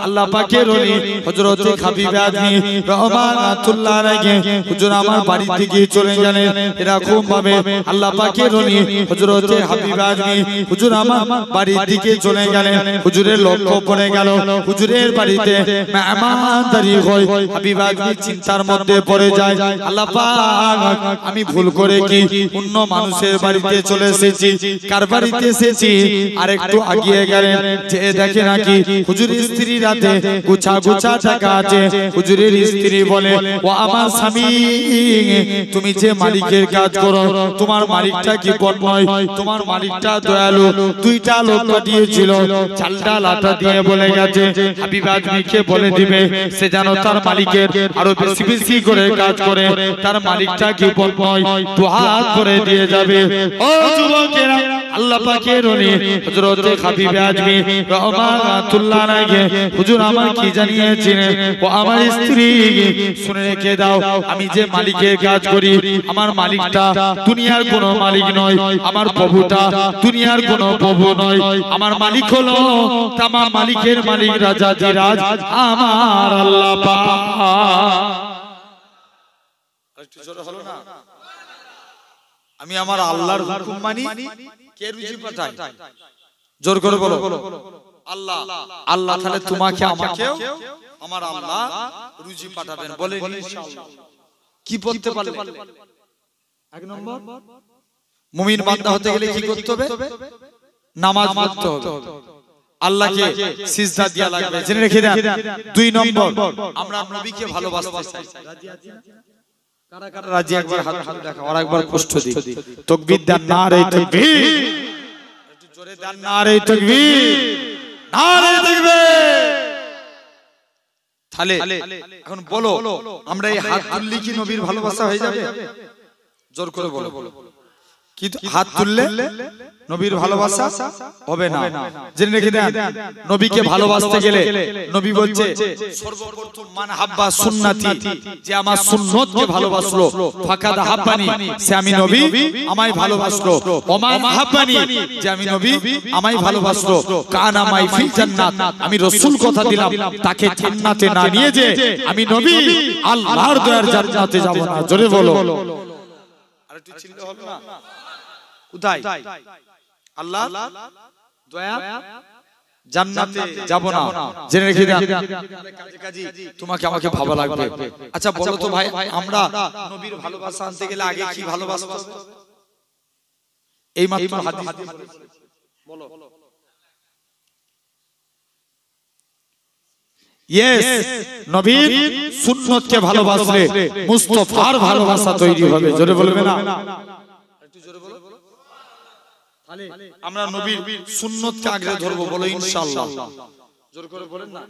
আল্লাহ পাকের ওলি হযরত হাবিব আজমি রহমাতুল্লাহ আলাইহি হুজুর আমার বাড়ি থেকে চলে গেলেন। এরকম ভাবে আল্লাহ পাকের ওলি হযরত হাবিব আজমি হুজুর আমার বাড়ি থেকে চলে গেলেন। হুজুরের লক্ষ্য পড়ে গেল হুজুরের বাড়িতে মেহমানদারি হয়। হাবিব আজমি চিন্তার মধ্যে পড়ে যায়, আল্লাহ পাক আমি ভুল করে কি অন্য মানুষের বাড়িতে চলে এসেছি, কার বাড়িতে এসেছি? আর একটু আগিয়ে গেলেন, যে দেখে নাকি হুজুরের স্ত্রী রাতে গুছা গুছা টাকা আছে। হুজুরের স্ত্রী বলে, ও আমার স্বামী, তুমি যে মালিকের কাজ করো তোমার মালিকটা কি বড় নয়? তোমার মালিকটা দয়ালু। দুইটা লোক পাঠিয়েছিল, চালটা লাটা দিয়ে বলে গেছে হাবিব আজমিকে বলে দিবে সে যেন তার মালিকের আরো বেশি বেশি করে কাজ করে, তার মালিকটা কি বড় নয়, দুহাত করে দিয়ে যাবে। ও যুবক, আল্লাহ পাকের ওলি হযরত হাবিব আজমি রহমাতুল্লাহ আলাইহি হুজুর আমার কি জানিয়েছিলেন, ও আমার স্ত্রী শুনে রেখে দাও, আমি যে মালিকের কাজ করি আমার মালিকটা দুনিয়ার কোনো মালিক নয়, আমার প্রভুটা দুনিয়ার কোনো প্রভু নয়, আমার মালিক হলো তামাম মালিকের মালিক রাজাধিরাজ আমার আল্লাহ পাক। একটু জোরে হলো না? আমি আমার আল্লাহর হুকুম মানি। কে রুজি পাঠায়? জোর করে বলো, আল্লাহ। আল্লাহ তাহলে তোমাকে আমাকেও আমার আল্লাহ রুজি পাঠাবেন বলে ইনশাআল্লাহ। কি বলতে পারলে? এক নম্বর, মুমিন বান্দা হতে গেলে কি করতে হবে? নামাজ পড়তে হবে, আল্লাহকে সিজদা দেয়া লাগবে। জেনে রেখে দেন। দুই নম্বর, আমরা নবীকে ভালোবাসতে চাই। কারা কারা রাজি? একবার হাত তুলে দেখা, আর একবার কষ্ট দিই। তাকবীর দেন, নারে তাকবীর। একটু জোরে দেন, নারে তাকবীর, নারে তাকবীর। তাহলে এখন বলো, আমরা এই হাত তুললে কি নবীর ভালোবাসা হয়ে যাবে? জোর করে বলো, কি হাত তুললে নবীর ভালোবাসা হবে না? জেনে রেখে দেন, নবীকে ভালোবাসতে গেলে নবী বলছে সর্বপ্রথম মান হাব্বা সুন্নতি, যে আমার সুন্নতকে ভালোবাসলো, ফাকাদ হাব্বানি, সে আমি নবী আমায় ভালোবাসলো, ওমান হাব্বানি, যে আমি নবী আমায় ভালোবাসলো, কানা মাই ফিল জান্নাত, আমি রাসূল কথা দিলাম তাকে জান্নাতে না নিয়ে যে আমি নবী আল্লাহর দয়ার জান্নাতে যাব না। জোরে বলো, আরেকটু চিল্লা হবে না? কোথায়? আল্লাহ দয়া জান্নাতে যাব না। জেনে রেখে দেন, কাজে তোমাকে আমাকে ভালো লাগবে। আচ্ছা বলো তো ভাই, আমরা নবীর ভালোবাসা আনতে গেলে আগে কি ভালোবাসতে হবে? এই মাত্র হাদিস বলো। ইয়েস, নবীর সুন্নতকে ভালোবাসলে মুস্তাফার ভালোবাসা তৈরি হবে। জোরে বলবে না? একটু জোরে বলো। আমরা নবীর সুন্নতকে আগে ধরবো, বলো ইনশাআল্লাহ। জোর করে বলেন না,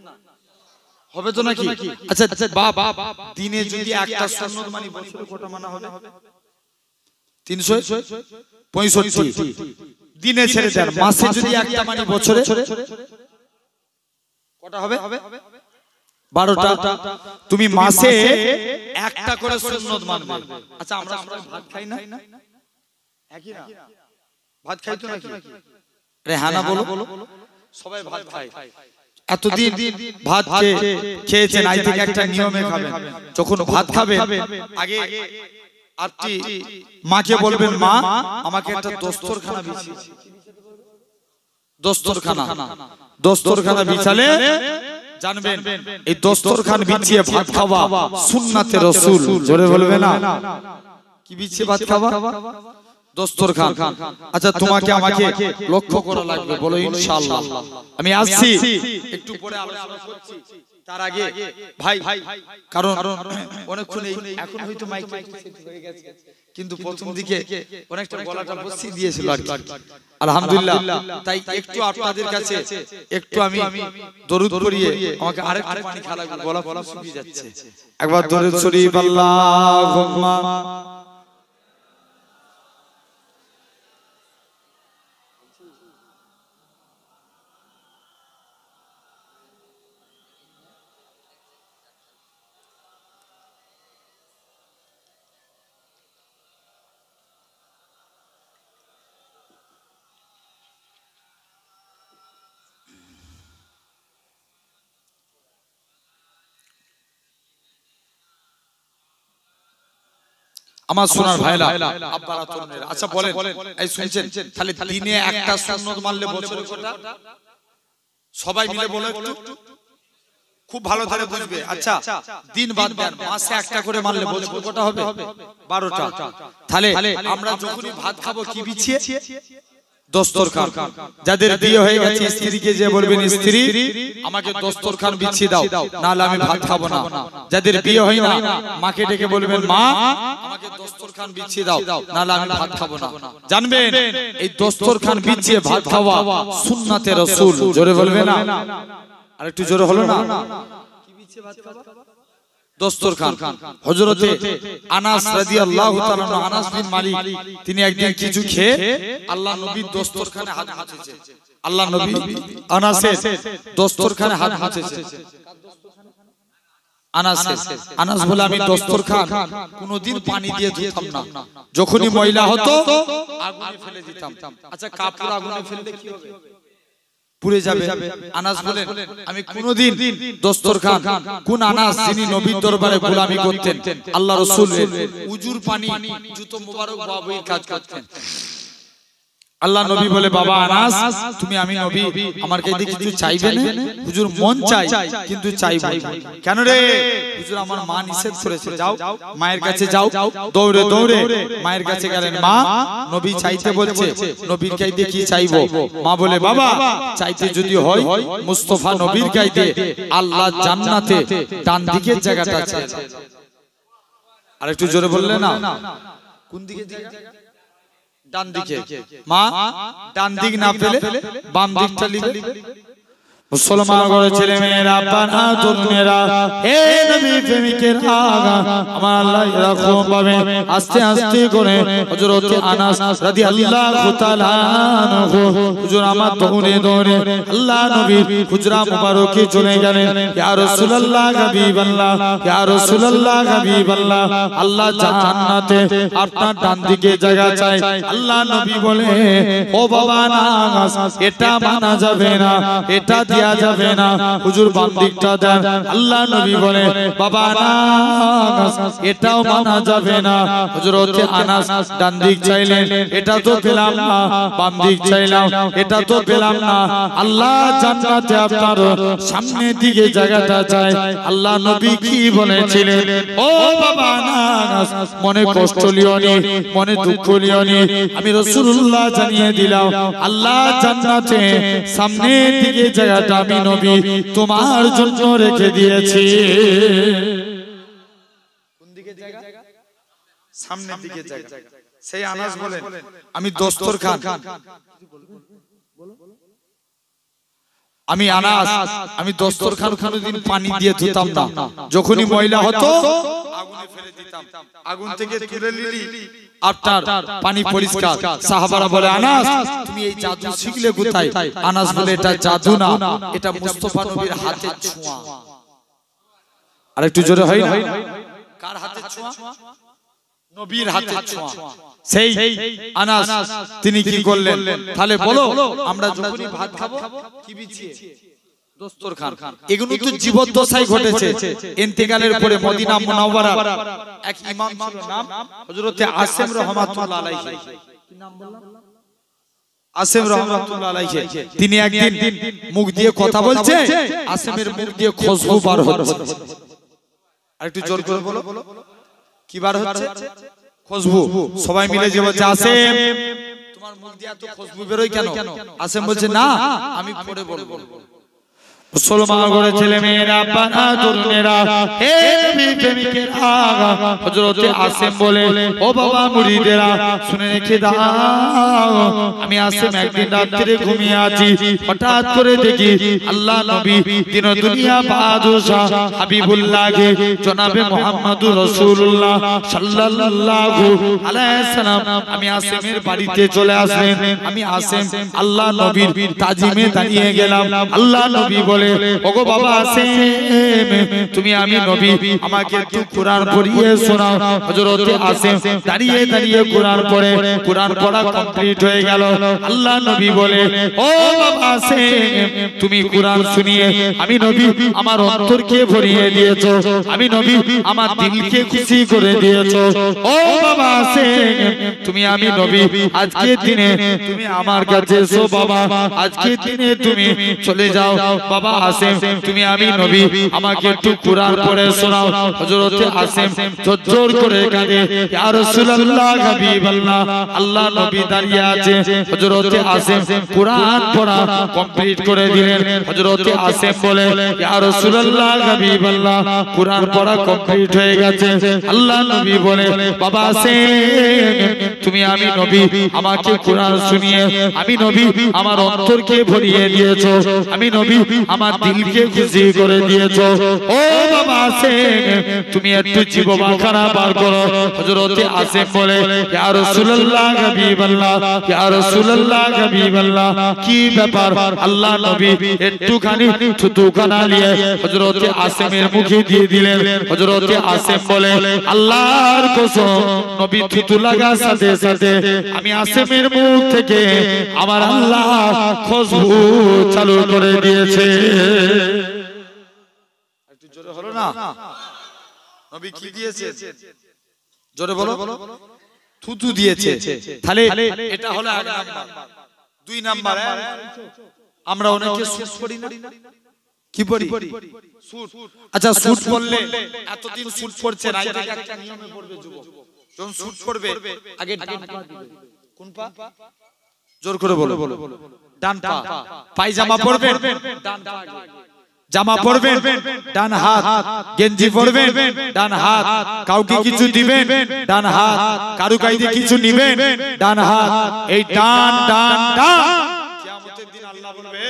হবে তো নাকি? আচ্ছা বাবা, দিনে যদি একটা সুন্নত মানি বছরে কটা মানা হবে? 365 দিনে ছেড়ে দেন। মাসে যদি একটা মানি বছরে কটা হবে? 12টা। তুমি মাসে একটা করে সুন্নত মানবে। আচ্ছা আমরা ভাত খাই না? একই না? ভাত খাই তো নাকি? রেহানা বলো, সবাই ভাত খায়। এতদিন ভাত খেয়েছেন, আজ থেকে একটা নিয়মে খাবেন। যখন ভাত খাবেন আগে আপনি মাকে বলবেন, মা আমাকে একটা দস্তরখানা বিছিয়ে। দস্তরখানা বিছালে জানবেন এই দস্তরখান বিছিয়ে ভাত খাওয়া সুন্নাতে রাসূল। জোরে বলবে না? কি বিছিয়ে ভাত খাওয়া? দস্তরখান। আচ্ছা তোমাকে আমাকে লক্ষ্য করা লাগবে, বলো ইনশাআল্লাহ। আমি আসছি, একটু পরে আলোচনা করছি। তার আগে ভাই, কারণ অনেকক্ষণ এখন হয়তো মাইক হয়ে গেছে, কিন্তু প্রথম দিকে অনেকটা গলাটা বসিয়ে দিয়েছিল আর কি। আলহামদুলিল্লাহ, তাই একটু আপনাদের কাছে একটু আমি দরুদ পড়িয়ে আমাকে আরেকটু পানি খাওয়া লাগবে, গলা শুকিয়ে যাচ্ছে। একবার দরুদ শরীফ আল্লাহুম্মা আমার সোনার ভাইরা আব্বারা তরুণেরা, আচ্ছা বলেন এই শুনছেন, তাহলে দিনে একটা সুন্নত মানলে বছরে কটা? সবাই মিলে বলো একটু, খুব ভালো করে বুঝবে। আচ্ছা দিন বাদ দেন, মাসে একটা করে মানলে বছরে কটা হবে? 12টা। তাহলে আমরা যখনই ভাত খাবো কি বিছিয়ে? দস্তরখান। যাদের বিয়ে হয়ে গেছে স্ত্রীকে যে বলবেন, স্ত্রী আমাকে দস্তরখান বিছিয়ে দাও, নাহলে আমি ভাত খাবো না। যাদের বিয়ে হয় না মাকে ডেকে বলবেন, মা আমাকে দস্তরখান বিছিয়ে দাও, নাহলে আমি ভাত খাবো না। জানবেন এই দস্তরখান বিছিয়ে ভাত খাওয়া সুন্নাতে রাসূল। জোরে বলবে না? আরেকটু জোরে হলো না? কি বিছিয়ে ভাত খাওয়া? দস্তরখান। হযরতে আনাস রাদিয়াল্লাহু তাআলা, আনাস বিন মালিক, তিনি একদিন কিছু খেয়ে আল্লাহ নবীর দস্তরখানে হাত মুছেছে। আল্লাহ নবী আনাসের দস্তরখানে হাত মুছেছে। আনাস বলে, আমি দস্তরখান কোনদিন পানি দিয়ে ধুতাম না, যখনই ময়লা হতো আগুনে ফেলে দিতাম। আচ্ছা কাপড় আগুনে ফেললে কি হবে? পুড়ে যাবে। আনাস বলেন, আমি কোনদিন দস্তরখান, কোন আনাস যিনি নবীর দরবারে গোলামি করতেন, আল্লাহ রাসূলের উজুর পানি জুতো মোবারক বাবুই কাজ করতেন। আল্লাহ নবী বলে, বাবা আনাস তুমি, আমি নবী, আমার কাছে কিছু চাইবে না? হুজুর মন চাই কিন্তু চাইবো। কেন রে? হুজুর আমার মা নিষেধ করেছে। যাও মায়ের কাছে যাও। দৌড়ে দৌড়ে মায়ের কাছে গেলেন। মা নবী চাইতে বলছে, নবীর কাছে কি চাইবো? মা বলে, বাবা চাইতে যদি হয় মুস্তাফা নবীর কাছে আল্লাহ জান্নাতে ডান দিকের জায়গাটা আছে। আর একটু জোরে বললে না? কোন দিকে জায়গা? ডান দিকে। মা ডান দিক না পেলে বাম দিকটা নিবে। মুসলমান ঘরের ছেলে মেয়েরা, পানা তরুণেরা, হে নবী প্রেমিকেরা, আমার আল্লাহ এরকম ভাবে আস্তে আস্তে করে হযরত আনাস রাদিয়াল্লাহু তাআলা আনহু হুজুর আমার দৌড়ে দৌড়ে আল্লাহ নবীর হুজরা মুবারকে চলে গেলেন। ইয়া রাসূলুল্লাহ হাবিবাল্লাহ, ইয়া রাসূলুল্লাহ হাবিবাল্লাহ, আল্লাহ জান্নাতে আপনার ডান দিকে জায়গা চাই। আল্লাহ নবী বলে, ও বাবা আনাস এটা মানা যাবে না, এটা দেয়া যাবে না, হুজুর বাম দিকটা দেন। আল্লাহ নবী বলে, বাবা আনাস এটাও মানা যাবে না। হযরত আনাস ডান দিক চাইলেন, এটা তো পেলাম না। বাম দিক চাইলাম, এটা তো পেলাম না। আল্লাহ জান্নাতে আপনার সামনের দিকে জায়গাটা চাই। আল্লাহ নবী কি বলেছিলেন? ও বাবা আনাস মনে কষ্ট লিও নি, মনে দুঃখ লিও নি, আমি রাসূলুল্লাহ জানিয়ে দিলাম, আল্লাহ জান্নাতে সামনের দিকে জায়গাটা আমি নবী তোমার জন্য রেখে দিয়েছি। কোন দিকে জায়গা? সামনের দিকে জায়গা। সেই আনাস বলেন, আমি দস্তরখান, আমি আনাস, আমি দস্তরখান কোনদিন পানি দিয়ে ধুতাম না, যখনই ময়লা হতো আগুনে ফেলে দিতাম। আগুন থেকে তুলে নিলি আপনার পানি পরিষ্কার। সাহাবারা বলে, আনাস তুমি এই জাদু শিখলে কোথায়? আনাস বলে, এটা জাদু না, এটা মুস্তাফা নবীর হাতের ছোঁয়া। আর একটু জোরে হয় না? কার হাতের ছোঁয়া? নবীর হাতের ছোঁয়া। সেই আনাস তিনি কি করলেন? তাহলে বলো, আমরা যখনই ভাত খাবো কি বিছিয়ে? দস্তরখান। এগুলো তো জীবদ্দশায় ঘটেছে। ইন্তেকালের পরে মদিনা মুনাওয়ারার এক ইমাম ছিল, নাম হযরতে আসিম রাহমাতুল্লাহ আলাইহি। কি নাম বললাম? আসিম রাহমাতুল্লাহ আলাইহি। তিনি একদিন মুখ দিয়ে কথা বলছে, আসিমের মুখ দিয়ে খুশবু বার হচ্ছে। আরেকটু জোর করে বলো, কি বার হচ্ছে? খুশবু সবাই মিলে যে বলছে আসেম তোমার মুখ দিয়ে এত খুশবু বেরোয় কেন? আসেম বলছে না আমি পড়ে বলবো। মুসলমান করে ছেলে মেয়েরা বানা তরুণেরা হে নবী প্রেমিকেরা হযরত আসেম বলে ও বাবা মুরিদেরা শুনে রেখে দাও আমি আসেম একদিন রাতে ঘুমিয়ে আছি হঠাৎ করে দেখি আল্লাহ নবী দিন দুনিয়া বাদশা হাবিবুল্লাহকে জনাবে মুহাম্মদুর রাসূলুল্লাহ সাল্লাল্লাহু আলাইহি সাল্লাম আমি আসেমের বাড়িতে চলে আসলেন। আমি আসেম আল্লাহ নবীর তাজিমে দাঁড়িয়ে গেলাম। আল্লাহ নবী বলে ওগো বাবা আসেম তুমি আমি নবী আমাকে একটু কোরআন পড়িয়ে শোনাও। হযরত আসেম দাঁড়িয়ে দাঁড়িয়ে কোরআন পড়ে, কোরআন পড়া কমপ্লিট হয়ে গেল। আল্লাহ নবী বলে ও বাবা আসেম তুমি কোরআন শুনিয়ে আমি নবী আমার অন্তরকে ভরিয়ে দিয়েছো, আমি নবী আমার দিলকে খুশি করে দিয়েছো। ও বাবা আসেম তুমি আমি নবী আজকে দিনে তুমি আমার কাছে এসো বাবা, আজকে দিনে তুমি চলে যাও বাবা আসেম তুমি আমি নবী আমাকে একটু কোরআন পড়ে শোনাও। হযরত আসেম জোর করে কাঁদে ইয়া রাসূলুল্লাহ হাবিবাল্লাহ আল্লাহ নবী দাঁড়িয়ে আছে। হযরত আসেম কোরআন পড়া কমপ্লিট করে দিলেন। হযরত আসেম বলে ইয়া রাসূলুল্লাহ হাবিবাল্লাহ কোরআন পড়া কমপ্লিট হয়ে গেছে। আল্লাহ নবী বলে বাবা আসেম তুমি আমি নবী আমাকে কোরআন শুনিয়ে আমি নবী আমার অন্তরকে ভরিয়ে দিয়েছো, আমি নবী আমার দিলকে খুশি করে দিয়েছো। ও বাবা আসেম তুমি একটু জিহ্বা বার করো। হযরত আসেম বলে ইয়া রাসূলুল্লাহ হাবিবাল্লাহ ইয়া রাসূলুল্লাহ হাবিবাল্লাহ কি ব্যাপার? আল্লাহ নবী একটুখানি থুতুখানা নিয়ে হযরত আসেমের মুখে দিয়ে দিলেন। হযরত আসেম বলে আল্লাহর কসম নবী থুতু লাগা সাথে সাথে আমি আসেমের মুখ থেকে আমার আল্লাহ খুশবু চালু করে দিয়েছে। একটু জোরে হলো না? নবী কি দিয়েছে? জোরে বলো। থুতু দিয়েছে। তাহলে এটা হলো এক নাম্বার। দুই নাম্বার আমরা অনেকে সুট পড়ি না, কি পড়ি? সুট। আচ্ছা সুট পরলে এতদিন সুট পরছে না, এটা একটা নিয়মে পড়বে যুবক। যখন সুট পরবে আগে ডান পা দিবে। কোন পা? জোর করে বলো। ডান পা। পায়জামা পরবেন ডান পা, জামা পরবেন ডান হাত, গেঞ্জি পরবেন ডান হাত, কাউকে কিছু দিবেন ডান হাত, কারু কাইদে কিছু নিবেন ডান হাত। এই ডান ডান ডান কিয়ামতের দিন আল্লাহ বলবে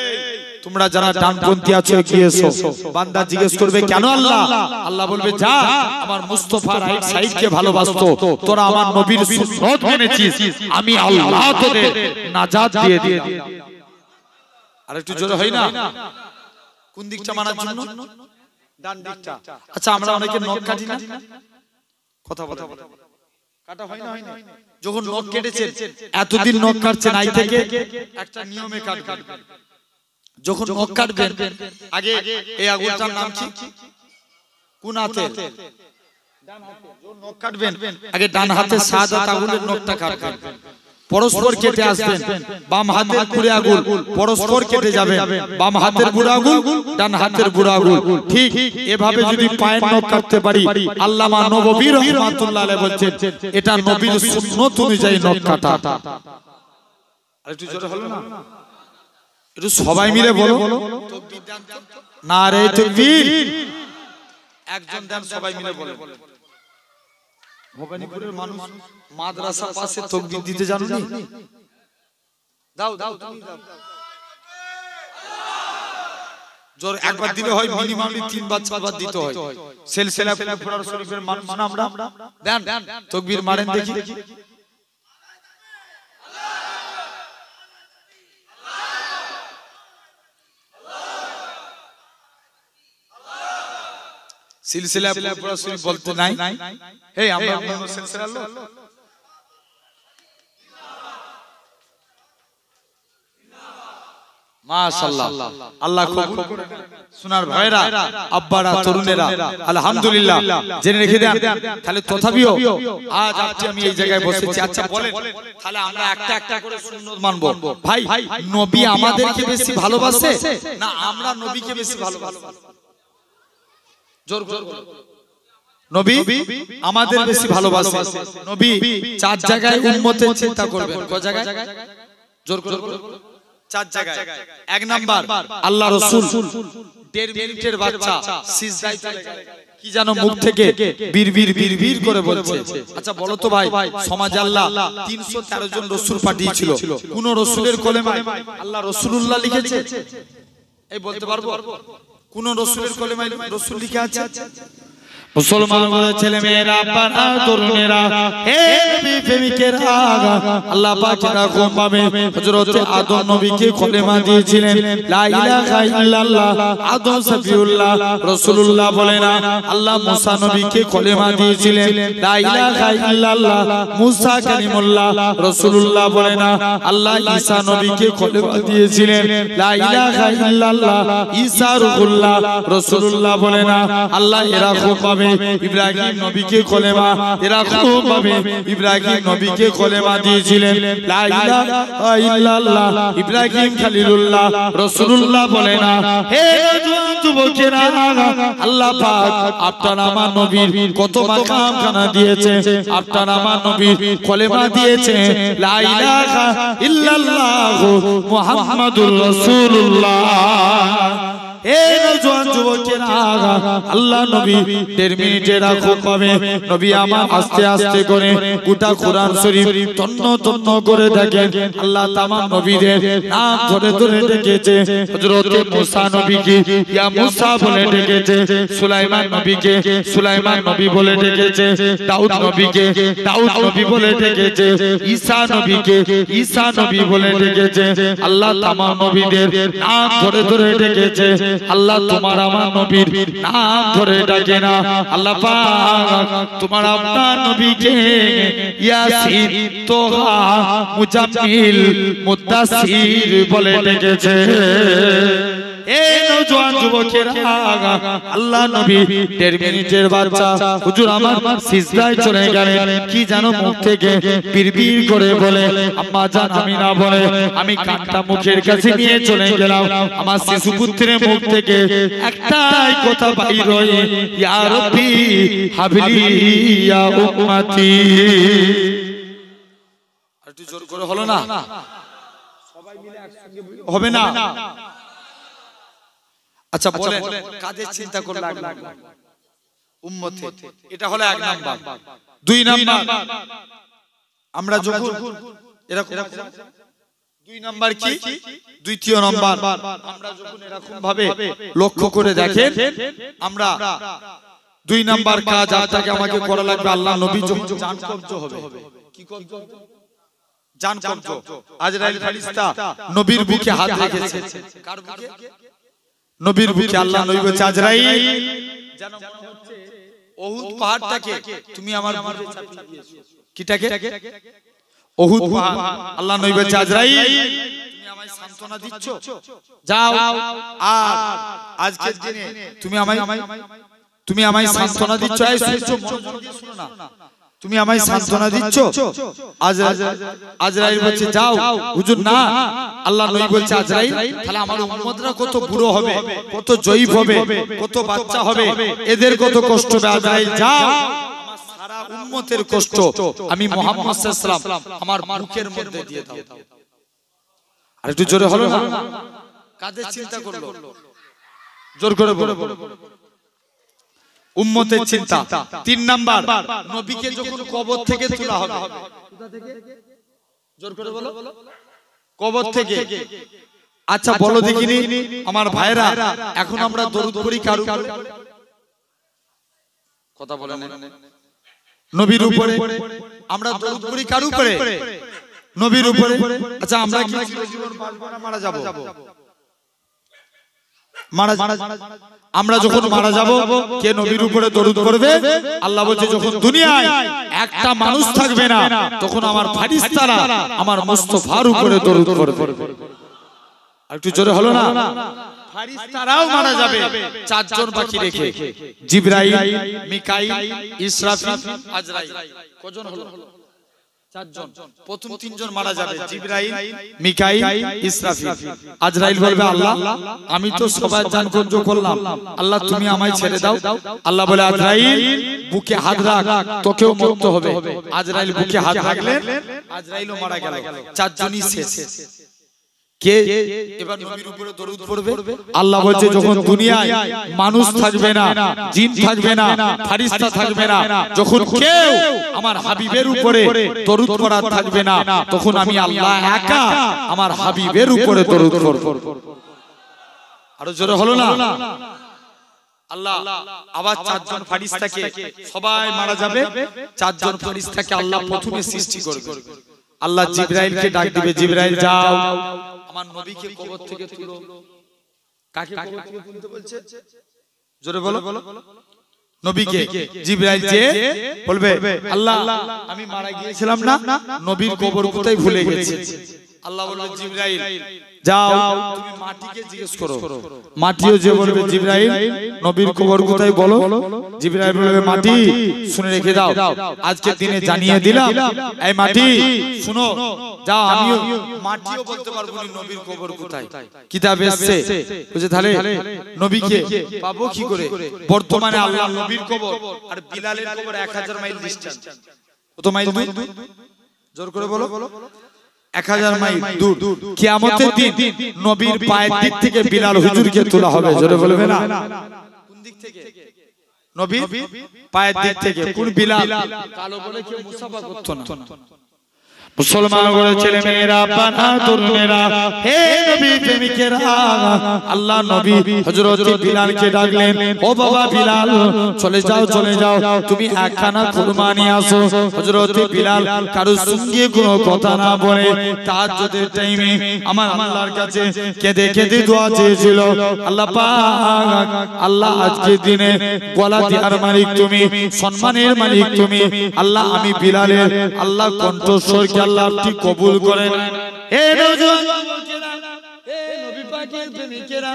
তোমরা যারা ডানপন্থী আছো এগিয়ে এসো। বান্দা জিজ্ঞেস করবে কেন আল্লাহ? আল্লাহ বলবে যা আমার মুস্তাফা রাইট সাইডকে ভালোবাসতো, তোরা আমার নবীর সুন্নাত মেনেছিস, আমি আল্লাহ তোদের নাজাত দিয়ে দিই। আর একটু জোরে হয় না? কোন দিকটা মানার জন্য? ডান দিকটা। আচ্ছা আমরা অনেকে নখ কাটি না, কথা বলে কাটা হয় না? হয় না? যখন নখ কেটেছেন এতদিন নখ কাটছেন আই থেকে একটা নিয়মে কাটবেন। যখন নখ কাটবেন আগে এই আঙুলটার নাম কি? কোন হাতে? ডান হাতে। যখন নখ কাটবেন আগে ডান হাতে সাদা আঙুলের নখটা কাটবেন, পরস্পর কেটে আসবেন। বাম হাতের বুড়ো আঙুল পরস্পর কেটে যাবে, বাম হাতের বুড়ো আঙুল ডান হাতের বুড়ো আঙুল। ঠিক এভাবে যদি পায়ের নখ কাটতে পারি, আল্লামা নববী রাহমাতুল্লাহ আলাইহি বলেন এটা নবীর সুন্নাত অনুযায়ী নখ কাটা। আর একটু জোরে হলো না? একটু সবাই মিলে বলো তাকবীর দেন। নারে তাকবীর। একজন দেন, সবাই মিলে বলে। ভবানীপুরের মানুষ মাদ্রাসা পাশে তাকবীর দিতে জানো না? দাও দাও তুমি দাও। জোর একবার দিলে হয়, মিনিমাম 3 বার 4 বার দিতে হয়। সিলসিলা ফুরফুরা শরীফের মানুষ না আমরা? দেন তাকবীর মারেন দেখি। সিলসিলা ফুরফুরা শরীফ বলতে নাই। এই আমরা সিলসিলা লো মাশাআল্লাহ, আল্লাহ কবুল করে। সোনার ভাইরা, আব্বারা, তরুণেরা আলহামদুলিল্লাহ জেনে রেখে দেন। তাহলে তথাপিও আজ আমি এই জায়গায় বসেছি। আচ্ছা বলেন তাহলে আমরা একটা একটা করে সুন্নাত মানবো। ভাই নবী আমাদেরকে বেশি ভালোবাসে না আমরা নবীকে বেশি ভালোবাসি? জোর জোর নবী আমাদের বেশি ভালোবাসে। নবী চার জায়গায় উম্মতের চিন্তা করবেন। কয় জায়গায়? জোর করে চার জায়গায়। এক নাম্বার আল্লাহ রাসূল 1.5 মিনিটের বাচ্চা সিজদায় চলে গেল, কি জানো মুখ থেকে বিড়বিড় করে বলছে। আচ্ছা বলো তো ভাই, সমাজে আল্লাহ 313 জন রাসূল পাঠিয়েছিল, কোন রাসূলের কলেমায় আল্লাহ রাসূলুল্লাহ লিখেছে? এই বলতে পারবো কোন রাসূলের কলেমায় রাসূল লিখা আছে? মুসলমানদের ছেলে মেয়েরা, বাবা তরুণেরা, হে নবী প্রেমিকেরা, আল্লাহ পাকের হুকুম পাবে হযরত আদম নবীকে কলেমা দিয়েছিলেন লা ইলাহা ইল্লাল্লাহ। আদম সফিউল্লাহ রাসূলুল্লাহ বলে না। আল্লাহ মুসা নবীকে কলেমা দিয়েছিলেন লা ইলাহা ইল্লাল্লাহ। মুসা কালিমুল্লাহ রাসূলুল্লাহ বলে না। আল্লাহ ঈসা নবীকে কলেমা দিয়েছিলেন লা ইলাহা ইল্লাল্লাহ। ঈসা রূহুল্লাহ রাসূলুল্লাহ বলে না। আল্লাহ এরা হুকুম পাবে ইব্রাহিম নবীকে কলেমা, এরকম ভাবে ইব্রাহিম নবীকে কলেমা দিয়েছিলেন লা ইলাহা ইল্লাল্লাহ। ইব্রাহিম খলিলুল্লাহ রাসূলুল্লাহ বলে না। হে যুবকেরা, আল্লাহ পাক আপনার আমার নবীর কত মাকাম খানা দিয়েছে, আপনার আমার নবীর কলেমা দিয়েছে লা ইলাহা ইল্লাল্লাহ মুহাম্মাদুর রাসূলুল্লাহ। হে নওজোয়ান যুবকেরা, আল্লাহ নবী 1.5 মিনিটের হুকুম পাবে। নবী আমার আস্তে আস্তে করে গোটা কোরআন শরীফ তন্ন করে দেখেন। আল্লাহ তামাম নবীদের নাম ধরে ধরে ডেকেছে। হযরত মুসা নবীকে ইয়া মুসা বলে ডেকেছে, সুলাইমান নবীকে সুলাইমান নবী বলে ডেকেছে, দাউদ নবীকে দাউদ নবী বলে ডেকেছে, ঈসা নবীকে ঈসা নবী বলে ডেকেছে। আল্লাহ তামাম নবীদের নাম ধরে ধরে ডেকেছে। আল্লাহ তোমার আমার নবীর নাম ধরে ডাকে না। আল্লাহ পাক তোমার আপনার নবীকে ইয়াসিন, তোহা, মুজাম্মিল, মুদ্দাসির বলে ডেকেছে। এই নওজোয়ান যুবকেরা, আল্লাহ নবী 1.5 মিনিটের বাচ্চা হুজুর আমার সিজদায় চলে গেলেন, কি জানো মুখ থেকে বিড়বিড় করে বলে আম্মা জান আমি না বলে আমি কানটা মুখের কাছে নিয়ে চলে গেলাম। আমার শিশু পুত্রের মুখ থেকে একটাই কথা বাইর হয়, ইয়া রাব্বি হাবলি ইয়া উম্মতি। একটু জোর করে হলো না? সবাই মিলে একসঙ্গে হবে না? আচ্ছা বলেন কাদের চিন্তা করলে উম্মতে? এটা হলো 1 নাম্বার। 2 নাম্বার আমরা যখন এরকম 2 নাম্বার কি? দ্বিতীয় নাম্বার আমরা যখন এরকম ভাবে লক্ষ্য করে দেখেন, আমরা 2 নাম্বার কাজ আপনাকে আমাকে করা লাগবে। আল্লাহ নবী যখন জান কবজ হবে, কি কবজ? জান কবজ। আজরাইল ফেরেশতা নবীর বুকে হাত রেখেছে। কার বুকে? নবীর বুকে। আল্লাহ নবী বলছে আজরাইল যেন মনে হচ্ছে ওহুদ পাহাড়টাকে তুমি আমার বুকে চাপিয়ে দিয়েছো। কিটাকে? ওহুদ পাহাড়। আল্লাহ নবী বলছে আজরাইল তুমি আমায় সান্তনা দিচ্ছ, যাও আর আজকের দিনে তুমি আমায় সান্তনা দিচ্ছ। এই মনোযোগ দিয়ে শুনো না, তুমি আমায় সান্তনা দিচ্ছ। আজরাইল বলছে যাও। হুজুর না, আল্লাহ নবী বলছে আজরাইল তাহলে আমার উম্মতরা কত বুড়ো হবে, কত জয়ীফ হবে, কত বাচ্চা হবে, এদের কত কষ্ট হবে। আজরাইল যাও, আমার সারা উম্মতের কষ্ট আমি মুহাম্মদ সাল্লাল্লাহু আলাইহি ওয়াসাল্লাম আমার মুখের মধ্যে দিয়ে দাও। আর একটু জোরে হলো না? কাদের চিন্তা করলো? জোর করে বলো। উম্মতের চিন্তা। 3 নাম্বার নবীকে যখন কবর থেকে তোলা হবে, কোথা থেকে? জোর করে বলো। কবর থেকে। আচ্ছা বলো দেখিনি আমার ভাইরা, এখন আমরা দরুদ পড়ি কার উপরে? কথা বলেন নবীর উপরে। আমরা দরুদ পড়ি কার উপরে? নবীর উপরে। আচ্ছা আমরা কি চিরজীবন বাঁচবো না মারা যাব? আমরা যখন মারা যাব কে নবীর উপরে দরুদ করবে? আল্লাহ বলছে যখন দুনিয়ায় একটা মানুষ থাকবে না তখন আমার ফেরেশতারা আমার মুস্তাফার উপরে দরুদ করবে। আর একটু জোরে হলো না? ফেরেশতারাও মারা যাবে 4 জন বাকি রেখে, জিবরাইল, মিকাইল, ইসরাফিল, আজরাইল। কজন হলো? চারজন, প্রথম তিনজন মারা যাবে, জিবরাইল, মিকাইল, ইসরাফিল। আজরাইল বলবে আল্লাহ আমি তো সবার জান কর্য করলাম, আল্লাহ তুমি আমায় ছেড়ে দাও। আল্লাহ বলে আজরাইল বুকে হাত রাখ, তোকেও মরতে হবে। আজরাইল বুকে হাত রাখলেন, আজরাইলও মারা গেল, চারজনই শেষ। কে এবার নবীর উপরে দরুদ পড়বে? আল্লাহ বলছে যখন দুনিয়ায় মানুষ থাকবে না, জিন থাকবে না, ফেরেশতা থাকবে না, যখন কেউ আমার হাবিবের উপরে দরুদ পড়া থাকবে না, তখন আমি আল্লাহ একা আমার হাবিবের উপরে দরুদ পড়ব। আরো জোরে হলো না? আল্লাহ আবার চারজন ফেরেশতাকে, সবাই মারা যাবে, চারজন ফেরেশতাকে আল্লাহ প্রথমে সৃষ্টি করবে। আল্লাহ জিবরাইলকে ডাক দিবে, জিবরাইল যাও আমার নবীকে কবর থেকে তুলো। কাকে কবর থেকে তুলতে বলছে? জোরে বলো। নবীকে। জিবরাইল যে বলবে আল্লাহ আমি মারা গিয়েছিলাম না, নবীর কবর কোথায় ভুলে গেছি। আল্লাহ বলবে জিবরাইল যাও তুমি মাটিকে জিজ্ঞেস করো। মাটিও যে বলবে জিবরাইল নবীর কবর কোথায় বলো। জিবরাইল বলবে মাটি শুনে রেখে দাও, আজকের দিনে জানিয়ে দিলাম, এই মাটি শুনো যাও। আমিও মাটিও বলতে পারবো না নবীর কবর কোথায়, কিতাবে এসেছে। বুঝে তাহলে নবীকে পাবো কি করে? বর্তমানে আল্লাহ নবীর কবর আর বিলালের কবর 1000 মাইল ডিসটেন্স। কত মাইল দূর? জোর করে বলো। 1000 মাইল দূর। কিয়ামতের দিন নবীর পায়ের দিক থেকে বিলাল হুজুরকে তোলা হবে। জোরে বলবে না? কোন দিক থেকে? নবীর পায়ের দিক থেকে। কোন বিলাল? কালো বলে কেউ মুসাফা করতো না। মুসলমান করে ছেলে মেয়েরা, বাহাদুর মেয়েরা, হে নবী প্রেমিকেরা, আল্লাহ নবী হযরত বিলালকে ডাকলেন, ও বাবা বিলাল চলে যাও চলে যাও, তুমি একখানা কুরমা নিয়ে আসো। হযরত বিলাল কারোর সঙ্গে কোনো কথা না বলে তাহাজ্জুদের টাইমে আমার আল্লাহর কাছে কেঁদে কেঁদে দোয়া চেয়েছিল, আল্লাহ পাক, আল্লাহ আজকের দিনে বলা দেওয়ার মালিক তুমি, সম্মানের মালিক তুমি, আল্লাহ আমি বিলালের আল্লাহ কণ্ঠস্বরকে আল্লাহ আপনি কবুল করেন। হে নওজোয়ান যুবকেরা, হে নবী পাকের প্রেমিকেরা,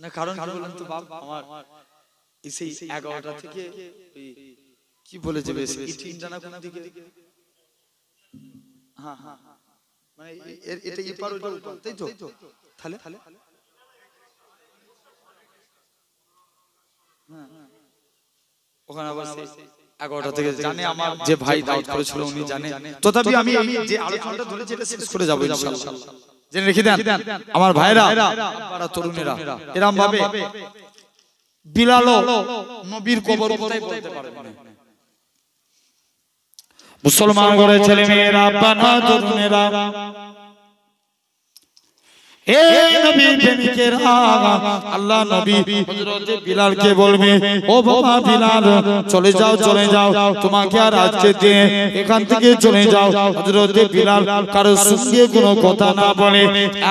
না কারণ কি বলেন তো বাপ, আমার এই 11টা থেকে কি বলে যাবে ইন্টারনা কোন দিকে? হ্যাঁ হ্যাঁ মানে এটা এপার ওটা উপার, তাই তো? তাহলে হ্যাঁ ওখানে আবার 11টা থেকে জানে আমার যে ভাই দাওয়াত করেছিল উনি জানে। তথাপি আমি যে আলোচনাটা ধরেছি এটা শেষ করে যাব ইনশাআল্লাহ। জেনে রেখে দেন আমার ভাইরা, আপনারা তরুণেরা, এরকম ভাবে বিলালও নবীর কবর কোথায় বলতে পারবে না। মুসলমান ঘরের ছেলে মেয়েরা, বাহাদুর মেয়েরা, হে নবী প্রেমিকেরা, আল্লাহ নবী হযরত বিলালকে বলবে, ও বাবা বিলাল চলে যাও চলে যাও, তোমাকে আর আজকে দিনে এখান থেকে চলে যাও। হযরত বিলাল কারোর সঙ্গে কোনো কথা না বলে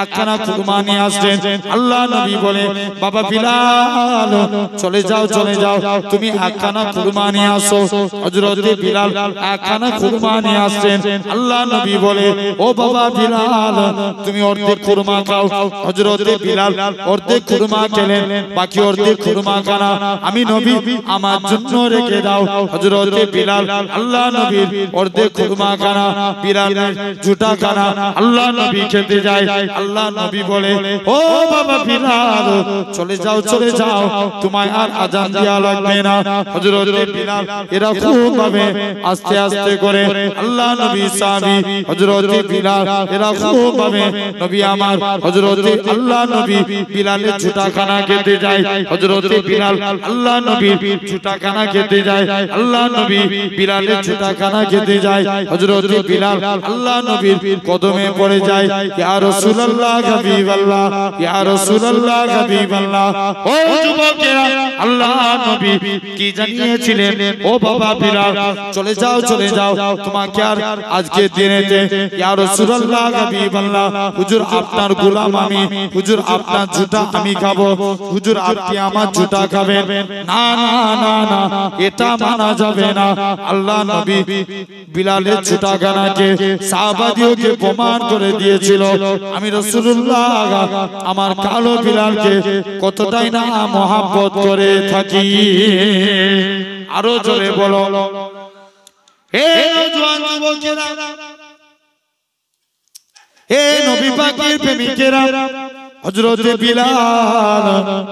একখানা কুরমা নিয়ে আসলেন। আল্লাহ নবী বলে, বাবা বিলাল চলে যাও চলে যাও, তুমি একখানা কুরমা নিয়ে আসো। হযরত বিলাল একখানা কুরমা নিয়ে আসলেন। আল্লাহ নবী বলে, ও বাবা বিলাল তুমি অর্ধেক কুরমা খাও। হযরত বিলাল অর্ধেক কুরমা খেলেন, বাকি অর্ধেক কুরমা খানা আমি নবী আমার জন্য রেখে দাও। হযরত বিলাল আল্লাহ নবীর অর্ধেক কুরমা খানা, বিলালের ঝুটা খানা আল্লাহ নবী খেতে যায়। আল্লাহ নবী বলে, ও বাবা বিলাল চলে যাও চলে যাও, তোমায় আর আজান দেওয়া লাগবে না। হযরত বিলাল এরকম ভাবে আস্তে আস্তে করে আল্লাহ নবী সাহাবী হযরত বিলাল এরকম ভাবে নবী আমার হযরত আল্লাহ নবী বিলালের ঝুটা খানা খেতে যায়। হযরত বিলাল আল্লাহ নবীর ঝুটা খানা খেতে যায়। আল্লাহ নবী বিলালের ঝুটা খানা খেতে যায়। হযরত বিলাল আল্লাহ নবীর কদমে পড়ে যায়, ইয়া রাসূলুল্লাহ হাবিবাল্লাহ, ইয়া রাসূলুল্লাহ হাবিবাল্লাহ। ও যুবকেরা, আল্লাহ নবী কি জানিয়েছিলেন, ও বাবা বিলাল চলে যাও চলে যাও, তোমাকে আর আজকে দিনেতে ইয়া রাসূলুল্লাহ হাবিবাল্লাহ হুজুর আপনার গোলাম গোলাম আমি, হুজুর আপনার জুতা আমি খাবো, হুজুর আপনি আমার জুতা খাবেন, না না না না, এটা মানা যাবে না। আল্লাহ নবী বিলালের জুতা খানাকে সাহাবাদিওকে প্রমাণ করে দিয়েছিল, আমি রাসূলুল্লাহ আমার কালো বিলালকে কতটাই না মহব্বত করে থাকি। আরো জোরে বলো। হে নওজোয়ান যুবকেরা, হে নবী পাকের প্রেমিকেরা, হযরত বিলাল,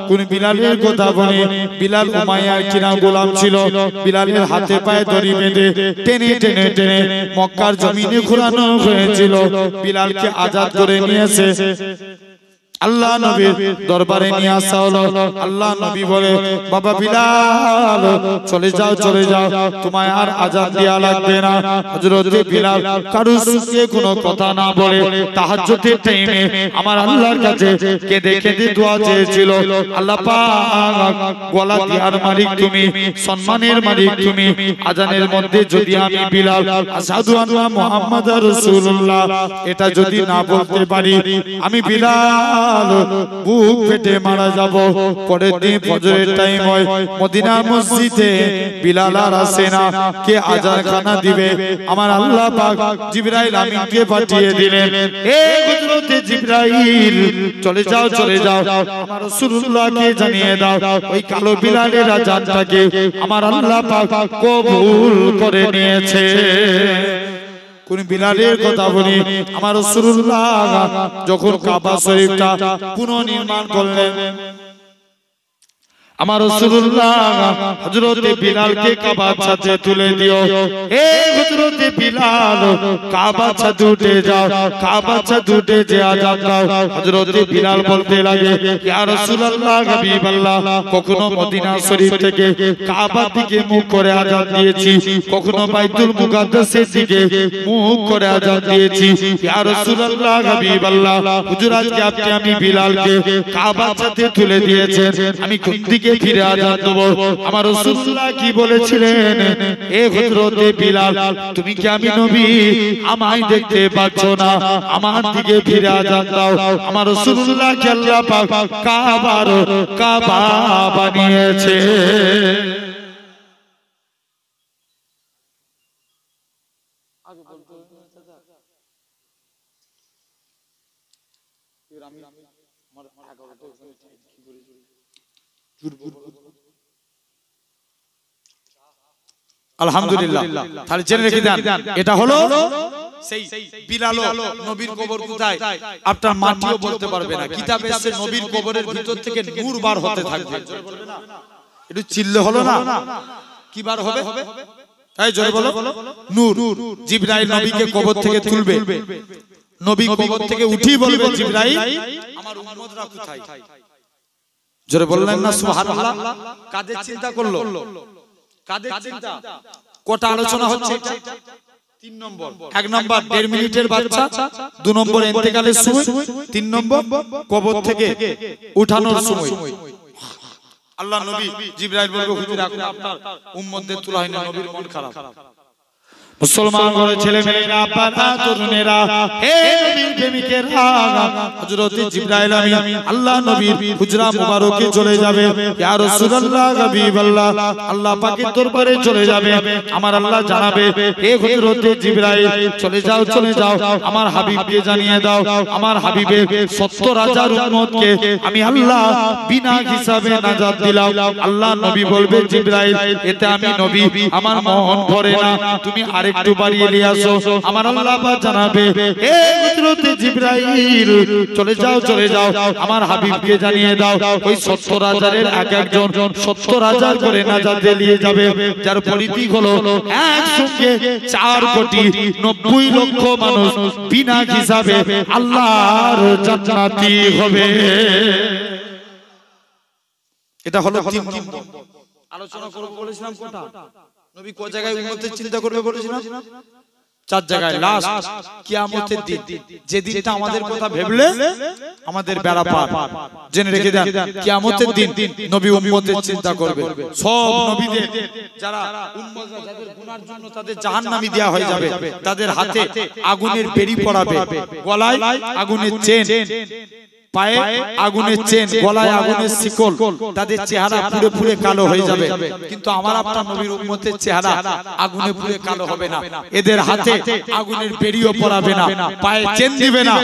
কোন বিলালের কথা বলে? বিলাল উমাইয়ার কিনা গোলাম ছিল। বিলালের হাতে পায়ে দড়ি বেঁধে টেনে টেনে টেনে মক্কার জমিনে ঘোরানো হয়েছিল। বিলালকে আজাদ করে নিয়েছে, আল্লাহ নবীর দরবারে নিয়ে আসা হলো। আল্লাহ নবী বলে, বাবা বিলাল চলে যাও চলে যাও, তোমায় আর আজাদ দেয়া লাগবে না। হযরত বিলাল কারোর সঙ্গে কোনো কথা না বলে তাহাজ্জুদের টাইমে আমার আল্লাহর কাছে কেঁদে কেঁদে দোয়া চেয়েছিল, আল্লাহ পাক গলা দিয়ার মালিক তুমি, সম্মানের মালিক তুমি, আজানের মধ্যে যদি আমি বিলাল আশহাদু আন্না মুহাম্মাদুর রাসূলুল্লাহ এটা যদি না বলতে পারি, আমি বিলাল বুক ফেটে মারা যাব। পরের দিন ফজরের টাইম হয়, মদিনা মসজিদে বিলাল আর আসে না, কে আজান খানা দিবে? আমার আল্লাহ পাক জিবরাইল আমিনকে পাঠিয়ে দিলেন, এ হযরত জিবরাইল চলে যাও চলে যাও, আমার রাসূলুল্লাহকে জানিয়ে দাও ওই কালো বিলালের আজানটাকে আমার আল্লাহ পাক কবুল করে নিয়েছে। কোন বিলালের কথা বলি? আমার রাসূলুল্লাহ যখন কাবা শরীফটা পুনর্নির্মাণ করলেন, আমার রাসূলুল্লাহ হযরত বিলালকে কাবার ছাদে তুলে দিও, হে হযরত বিলাল কাবার ছাদে উঠে যাও, কাবার ছাদে উঠে যে আজান দাও। হযরত বিলাল বলতে লাগে, ইয়া রাসূলুল্লাহ হাবিবাল্লাহ, কখনো মদিনা শরীফ থেকে কাবার দিকে মুখ করে আজান দিয়েছি, কখনো বাইতুল মুকাদ্দাসের দিকে মুখ করে আজান দিয়েছি। ইয়া রাসূলুল্লাহ হাবিবাল্লাহ, হুজুর আজকে আপনি আমি বিলালকে কাবার ছাদে তুলে দিয়েছেন, আমি কোন দিকে ফিরে আজান দেব? আমার রাসূলুল্লাহ কি বলেছিলেন, এ হযরত বিলাল তুমি কি আমি নবী আমায় দেখতে পাচ্ছ না? আমার দিকে ফিরে আজান দাও। আমার রাসূলুল্লাহ কে আল্লাহ পাক কাবা বানিয়েছে। আলহামদুলিল্লাহ, তাহলে জেনে রেখে দেন, এটা হলো সেই বিলাল। নবীর কবর কোথায় আপনার মাটিও বলতে পারবে না, কিতাবে আছে নবীর কবরের ভিতর থেকে নূর বার হতে থাকবে। একটু চিল্লে হলো না, কি বার হবে? তাই জোরে বলো, নূর। জিবরাইল নবীকে কবর থেকে তুলবে, নবী কবর থেকে উঠি বলবে, জিবরাইল আমার উম্মতরা কোথায়? জোরে বললেন না সুবহানাল্লাহ? কাদের চিন্তা করলো? কাদের চিন্তা? কোটা আলোচনা হচ্ছে। 3 নম্বর, 1 নম্বর 1.5 মিনিটের বাচ্চা, 2 নম্বর ইন্তেকালের সময়, 3 নম্বর কবর থেকে উঠানোর সময়। আল্লাহ নবী জিবরাইল বলবে, হুজুর এখন আপনার উম্মতদের তোলা হয়নি, নবীর মন খারাপ। মুসলমান ঘরের ছেলে মেয়েরা, বাবা তরুণেরা, হে নবীর প্রেমিকেরা, হযরত জিবরাইল আমিন আল্লাহ নবীর হুজরা মুবারকে চলে যাবে। ইয়া রাসূলুল্লাহ হাবিবাল্লাহ, আল্লাহ পাকের দরবারে চলে যাবে। আমার আল্লাহ জানাবে, হে হযরত জিবরাইল চলে যাও চলে যাও, আমার হাবিবকে জানিয়ে দাও, আমার হাবিবের 70,000 উম্মতকে আমি আল্লাহ বিনা হিসাবে নাজাত দিলাম। আল্লাহ নবী বলবে, জিবরাইল এতে আমি নবী আমার মন ভরে না, তুমি একটু বাড়িয়ে নিয়ে আসো। আমার আল্লাহ পাক জানাবে, হে হযরত জিবরাইল চলে যাও চলে যাও, আমার হাবিবকে জানিয়ে দাও ওই 70,000 এর এক একজন 70,000 করে নাজাত নিয়ে যাবে, যার পরিধি হলো একসঙ্গে 4 কোটি 90 লক্ষ মানুষ বিনা হিসাবে আল্লাহর জান্নাতি হবে। এটা হলো 3 নম্বর আলোচনা করব বলেছিলাম। কোটা নবী কোন জায়গায় উম্মতের চিন্তা করবে বলেছিলাম? চার জায়গায় লাস্ট কিয়ামতের দিন, যে দিনটা আমাদের কথা ভেবলে আমাদের বেড়া পার। জেনে রেখে দেন, কিয়ামতের দিন নবী উম্মতের চিন্তা করবে। সব নবীদের যারা উম্মতরা, যাদের গুনার জন্য তাদের জাহান্নামী দেয়া হয়ে যাবে, তাদের হাতে আগুনের বেড়ি পড়াবে, গলায় আগুনের চেন, পায়ে আগুনের চেন, গলায় আগুনের শিকল, তাদের চেহারা পুরো পুরো কালো হয়ে যাবে। কিন্তু আমার আপনার নবীর উম্মতের চেহারা আগুনে পুরো কালো হবে না। এদের হাতে আগুনের বেড়িও পড়াবে না, পায়ে চেন দিবে না।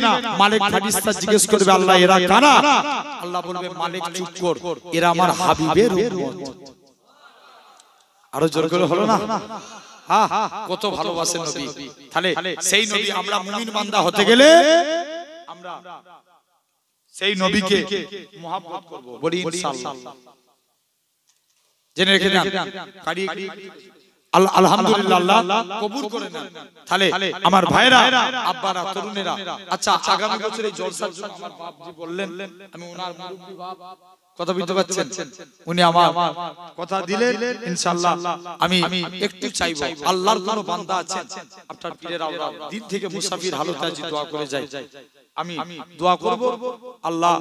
মালিক ফেরেশতা জিজ্ঞেস করবে, আল্লাহ এরা কারা? আল্লাহ বলবে, মালিক চুপ কর, এরা আমার হাবিবের উম্মত। আরো জোর করে হলো না? হ্যাঁ, কত ভালোবাসেন নবী। তাহলে সেই নবী আমরা মুমিন বান্দা হতে গেলে আমরা সেই নবীকে মহব্বত করব, বলি ইনশাআল্লাহ। জেনে রেখে দেন, আলহামদুলিল্লাহ আল্লাহ কবুল করে নেন। তাহলে আমার ভাইরা, আব্বারা, তরুণেরা, আচ্ছা আগামী বছর এই জলসার জন্য আমার বাপজি বললেন, আমি ওনার মুরব্বি বাপ, কথা বুঝতে পারছেন, উনি আমার কথা দিলেন। ইনশাআল্লাহ আমি একটু চাইবো, আল্লাহর কোন বান্দা আছেন আপনার পীরের আওলাদ দিন থেকে মুসাফির হালতে আজি দোয়া করে যায়, আমি দোয়া করব। আল্লাহ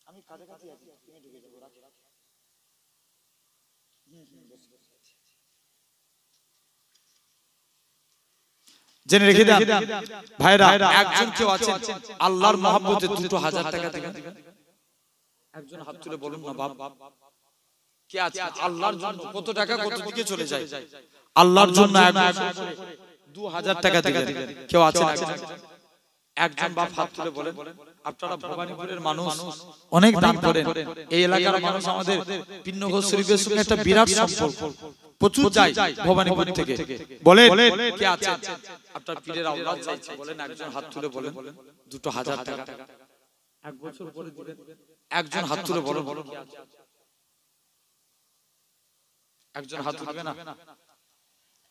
আমি কাছে কাছে আছি, তুমি ঢুকে যাও, রাখো। জেনে রেখে দেন ভাইরা, একজন কেউ আছে আল্লাহর মহব্বতে 2000 টাকা দিবেন? একজন হাত তুলে বলুন না বাপ, কে আছে আল্লাহর জন্য? কত টাকা কত দিকে চলে যায় আল্লাহর জন্য? 2000 টাকা দিবেন? কেউ আছে না? একজন বাপ হাত তুলে বলেন। আপনারা ভবানীপুরের মানুষ, অনেক দান করেন। এই এলাকার মানুষ আমাদের পিন্নঘোষ শরীফের সঙ্গে একটা বিরাট সম্পর্ক, প্রচুর যায় ভবানীপুর থেকে। বলেন কে আছে আপনার পীরের আওলাদ চাইছে? বলেন, একজন হাত তুলে বলেন। 2000 টাকা এক বছর পরে দিবেন। একজন হাত তুলে বলেন, একজন হাত তুলবে না?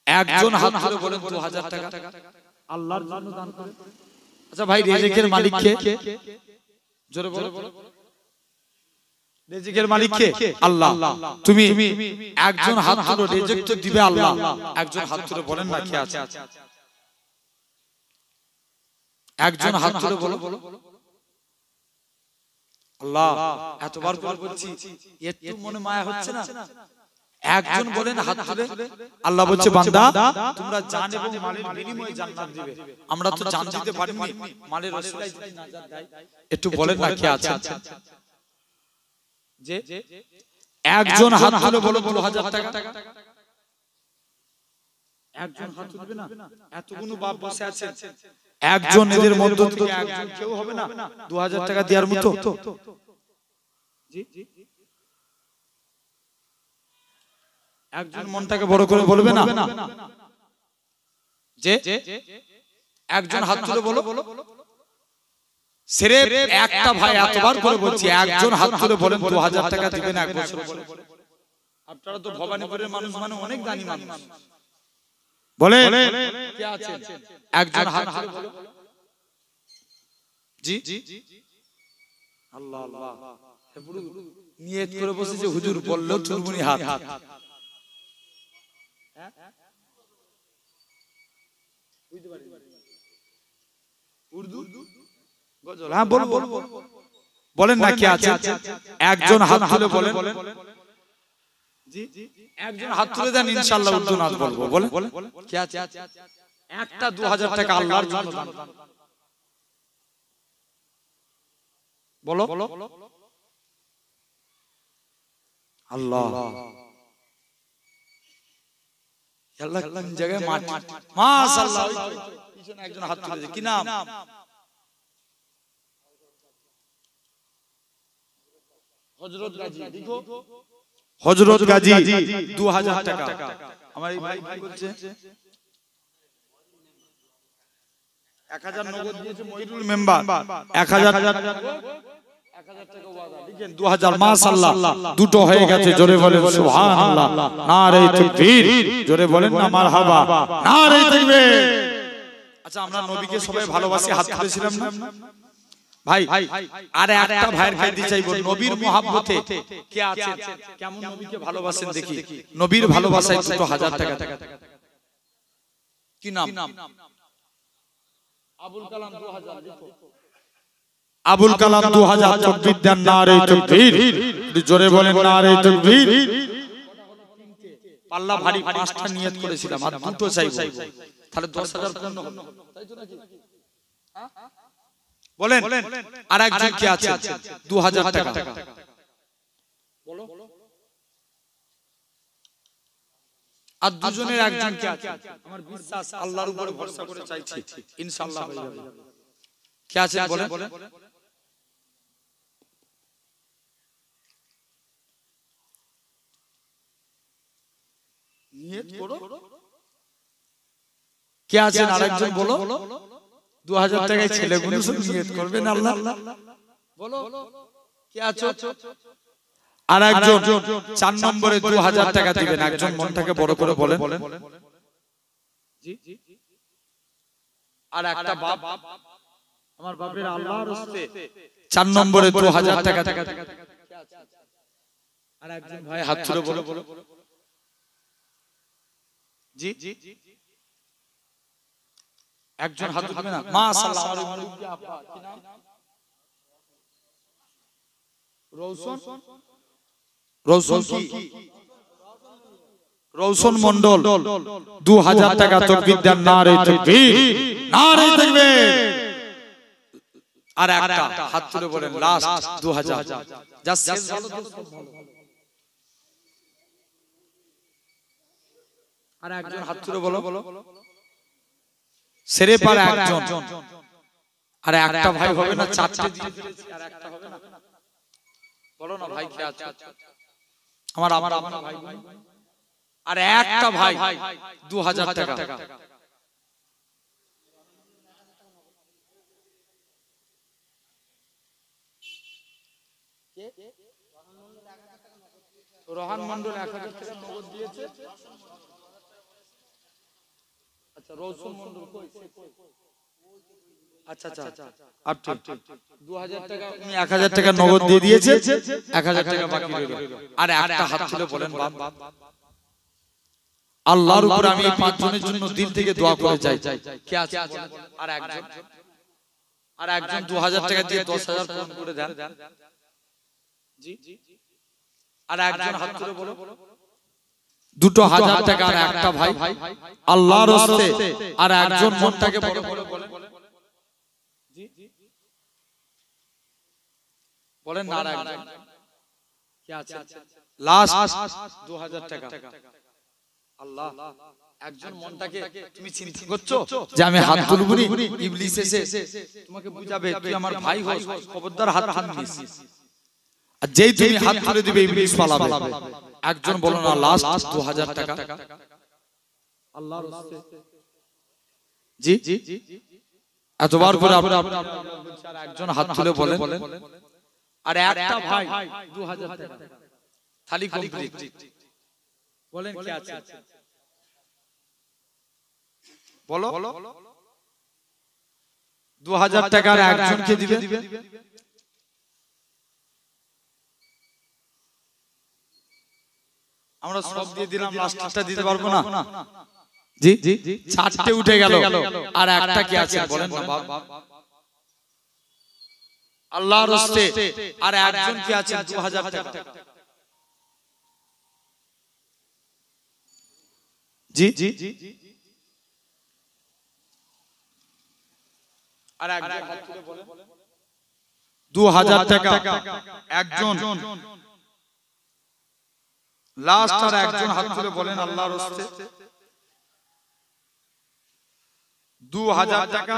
একজন হাত তুলে বলেন 2000 টাকা আল্লাহর জন্য দান করেন। আচ্ছা ভাই, রিজিকের মালিক কে? জোরে বলো। রিজিকের মালিক কে? আল্লাহ। তুমি একজন হাত তুলো, রিজিক তো দিবে আল্লাহ। একজন হাত তুলে বলেন না কে আছে? একজন হাত তুলে বলো। আল্লাহ, এতবার করে বলছি, একটু মনে মায়া হচ্ছে না? একজন বলেন হাত তুলে। আল্লাহ বলছে, বান্দা তোমরা জান এবং মালের বিনিময়ে জান্নাত দিবে। আমরা তো জান দিতে পারিনি, মালের ওসিলায় যদি নাজাত দেয়। একটু বলেন না কে আছে? যে একজন হাত তুলে বলো 2000 টাকা। একজন হাত তুলবে না? এতগুলো বাপ বসে আছে, একজন এদের মধ্য থেকে একজন কেউ হবে না 2000 টাকা দেওয়ার মতো? জি, একজন মনটাকে বড় করে বলবে না যে একজন হাত তুলে বলো। সিরেফ একটা ভাই, এতবার করে বলছি, একজন হাত তুলে বলেন 2000 টাকা দিবেন এক বছর পরে। আপনারা তো ভবানীপুরের মানুষ মানে অনেক দানি মানুষ, বলে কে আছে? একজন হাত তুলে বলো। জি, আল্লাহ আল্লাহ, পুরো নিয়ত করে বসেছে, হুজুর বললেও চুলমুনি হাত। হ্যাঁ বলেন না কে আছে? একজন হাত তুলে বলেন। একজন হাত তুলে দেন, ইনশাআল্লাহ উর্দু নাচ বলবো। বলেন কে আছে? একটা 2000 টাকা আল্লাহর জন্য দান বলো। আল্লাহ আল্লাহ কোন জায়গায় মাটি, মাশাআল্লাহ। পিছনে একজন হাত তুলেছে, কি নাম? হযরত গাজী। দেখো, হযরত গাজী 2000 টাকা। আমার এই ভাই কি বলছে? 1000 নগদ দিয়েছে মহিরুল মেম্বার। 1000 টাকা 2000, মাশাআল্লাহ। দুটো হয়ে গেছে, জোরে বলেন সুবহানাল্লাহ, নারে তাকবীর, জোরে বলেন না মারহাবা, নারে তাকবীর। আচ্ছা, আমরা নবীকে সবাই ভালোবাসি, হাত তুলেছিলাম না ভাই? আর একটা ভাইয়ের খাইতে চাইবো, নবীর মহব্বতে কে আছে? কেমন নবীকে ভালোবাসেন দেখি। নবীর ভালোবাসায় 2000 টাকা। কি নাম? আবুল কালাম 2000 দেখো। আবুল কালাম 2000 তাকবীর দেন, নারে তাকবীর, জোরে বলেন নারে তাকবীর। পাল্লা ভারী 5টা নিয়ত করেছিলাম আর দুটো চাইবো, তাহলে 10000 পূর্ণ হবে, তাই তো নাকি? বলেন আর একজন কি আছে 2000 টাকা বলো, আর দুজনের একজন কি আছে? আমার বিশ্বাস আল্লাহর উপরে ভরসা করে চাইছি, ইনশাআল্লাহ হয়ে যাবে। কি আছে বলেন? নিয়ত করো। কে আছেন আরেকজন বলো? 2000 টাকায় ছেলেগুলো সব নিয়ত করবেন আল্লাহ, বলো কে আছো? আর একজন 4 নম্বরে 2000 টাকা দিবেন, একজন মনটাকে বড় করে বলেন। জি, আর একটা বাপ, আমার বাপের আল্লাহর রাস্তে 4 নম্বরে 2000 টাকা। আর একজন ভাই হাত তুলে বলো। জি, একজন হাত তুলবে না? মাশাআল্লাহ, আমার মুরব্বি আপা, কি নাম? রৌশন। রৌশন কি? রৌশন মণ্ডল 2000 টাকা তাকবীর দেন, নারে তাকবীর, নারে তাকবীর। আর একটা হাত তুলে বলেন লাস্ট 2000, যা শেষ ভালো তো সব ভালো। আর একজন হাত তুলে বলো। সেরে পার একজন। আর একটা ভাই হবে না? 4টে দিয়ে দিয়েছি, আর একটা হবে না? বলো না ভাই কে আছে? আমার ভাই। আর একটা ভাই 2000 টাকা। রোহান মন্ডল 1000 টাকা নগদ দিয়েছে। আচ্ছা, রৌশন মন্ডল কই? আচ্ছা, আপ ঠিক 2000 টাকা, উনি 1000 টাকা নগদ দিয়ে দিয়েছে, 1000 টাকা বাকি রইল। আর একটা হাত তুলে বলেন বাপ, আল্লাহর উপর আমি এই 5 জনের জন্য দিল থেকে দোয়া করে যাই। কে আছে? আর একজন 2000 টাকা দিয়ে 10000 পূরণ করে দেন। জি, আর একজন হাত তুলে বলো। 2000 টাকা আর একটা ভাই আল্লাহর রাস্তে, আর একজন মনটাকে বড় করে বলেন। জি, বলেন না। আর একজন কি আছে? লাস্ট 2000 টাকা। আল্লাহ, একজন মনটাকে তুমি চিন্তা করছো যে আমি হাত তুলব নি, ইবলিস এসে তোমাকে বুঝাবে তুই আমার ভাই হস, খবরদার হাত তুলবি। আর যেই তুমি হাত তুলে দিবে ইবলিস পালাবে। একজন বলো না লাস্ট 2000 টাকা আল্লাহর রাস্তে। জি, এতবার করে আপনারা একজন হাত তুলে বলেন। আর একটা ভাই 2000 টাকা খালি কমপ্লিট। বলেন কি আছে? বলো 2000 টাকা আর একজনকে দিবে। আমরা সব দিয়ে দিলাম, লাস্টটা দিতে পারবো না। জি, 4টে উঠে গেল, আর একটা কি আছে বলেন না বাপ? আল্লাহর রাস্তে আর একজন কি আছে 2000 টাকা। জি, আর একজন হাত তুলে বলেন 2000 টাকা একজন। লাস্ট আর একজন হাত তুলে বলেন আল্লাহর রাস্তে 2000 টাকা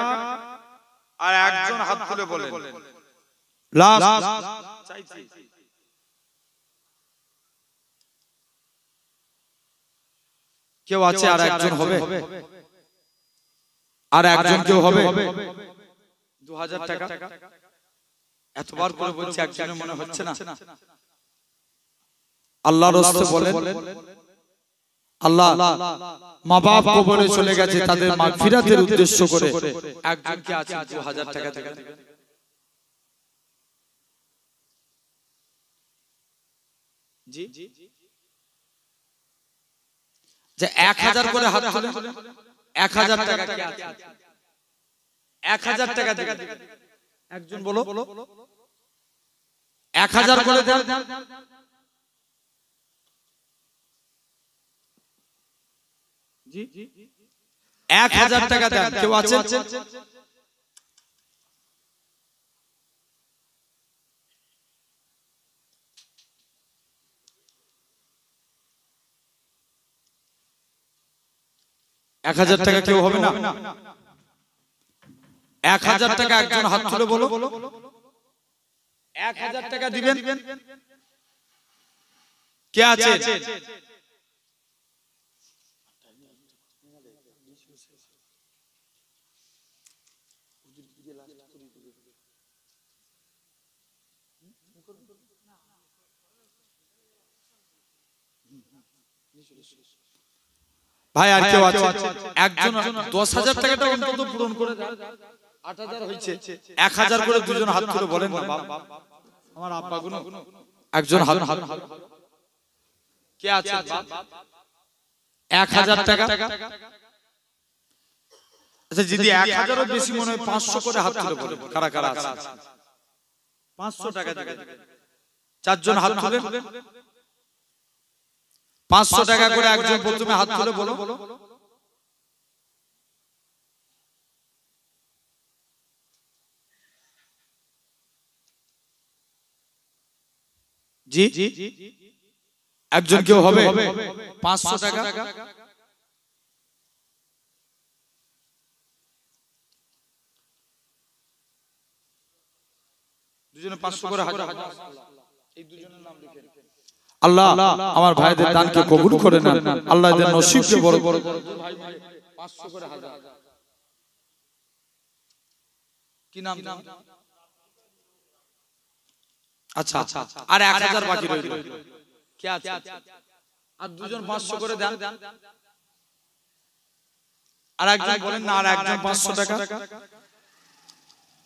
আর একজন হাত তুলে বলেন লাস্ট। চাইছি কেউ আছে? আর একজন হবে? আর একজন কেউ হবে? 2000 টাকা এতবার করে বলছি, একজনের মনে হচ্ছে না? আল্লাহর রাস্তে বলেন। আল্লাহ মা বাপ কবরে চলে গেছে, তাদের মাগফিরাতের উদ্দেশ্য করে একজন কি আছে 2000 টাকা দেবেন? জি, যে 1000 করে হাত তুলে 1000 টাকা কে আছে 1000 টাকা দিবেন একজন বলো 1000 করে দেন জি 1000 টাকা দেন কেউ আছে 1000 টাকা কেউ হবে না 1000 টাকা একজন হাত তুলে বলো 1000 টাকা দিবেন কে আছে ভাই আর কেউ আছে একজন 10000 টাকাটা অন্তত পূরণ করে দেন 8000 হইছে 1000 করে দুজন হাত তুলে বলেন না বাপ আমার আব্বা গুনো একজন হাত কে আছে 1000 টাকা আচ্ছা যদি 1000 এর বেশি মনে হয় 500 করে হাত তুলে বলেন কারা কারা আছে 500 টাকা দিবেন চারজন হাত তুলে 500 টাকা করে একজন প্রথমে হাত তুলে বলো জি একজন কেউ হবে 500 টাকা দুজনে 500 করে হাজার এই দুজনের নাম লিখে আল্লাহ আমার ভাইদের দানকে কবুল করে নেন আল্লাহ এদের নসিবকে বড় বড় ভাই 500 করে হাজার কি নাম আচ্ছা আর 1000 বাকি রইল কি আছে আর দুজন 500 করে দেন আর একজন বলেন না আর একজন 500 টাকা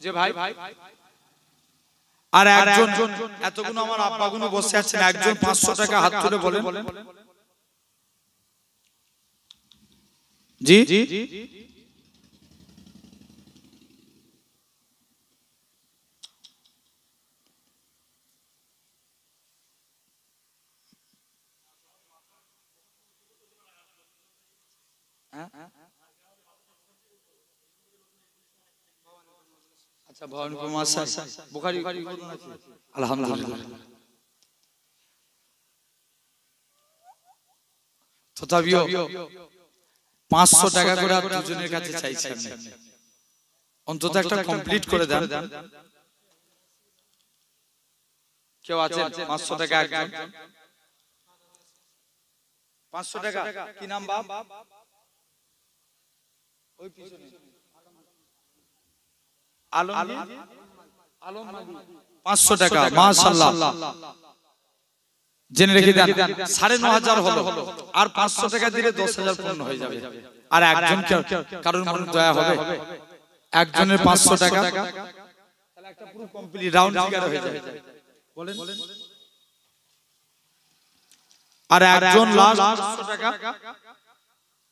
যে ভাই আর একজন এতগুলো আমার আব্বাগুলো বসে আছেন একজন 500 টাকা হাত তুলে বলেন জি আচ্ছা ভবানীপুর মাদ্রাসা বুখারী আলহামদুলিল্লাহ তথাপিও 500 টাকা করে দুজনের কাছে চাইছি আমি অন্তত একটা কমপ্লিট করে দেন কেউ আছে 500 টাকা একজন 500 টাকা কি নাম বাপ ওই পিছনে আলম 500 টাকা মাশাআল্লাহ জেনে রেখে দেন 9500 হলো আর 500 টাকা দিলে 10000 পূর্ণ হয়ে যাবে আর একজন কারণ মনে দয়া হবে একজনের 500 টাকা তাহলে একটা পুরো কমপ্লিট রাউন্ড ফিগার হয়ে যাবে বলেন আর একজন লাস্ট 500 টাকা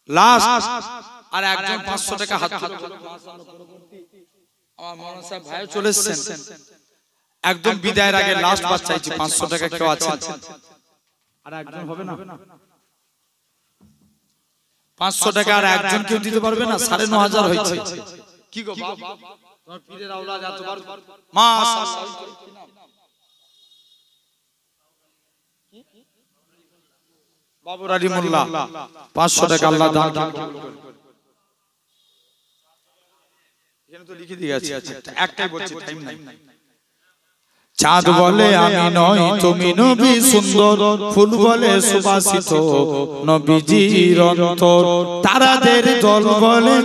লাস্ট আর একজন 500 টাকা হাত তুলে আমার মাওলানা সাহেব ভাই চলে এসেছেন একদম বিদায়ের আগে লাস্ট বার চাইছি 500 টাকা কেউ আছে আর একজন হবে না 500 টাকা আর একজন কেউ দিতে পারবে না 9500 হয়েছে কি গো বাপ তোমার পীরের আওলাদ এতবার মাশাআল্লাহ বাবুর আলী মোল্লা 500 টাকা আল্লাহ দান এখানে তো লিখে দিয়ে আছে একটাই বলছি টাইম নাই চাঁদ বলে আমি নই তুমি নবী সুন্দর ফুল বলে সুবাসিত নবীজির অন্তর তারাদের দল বলে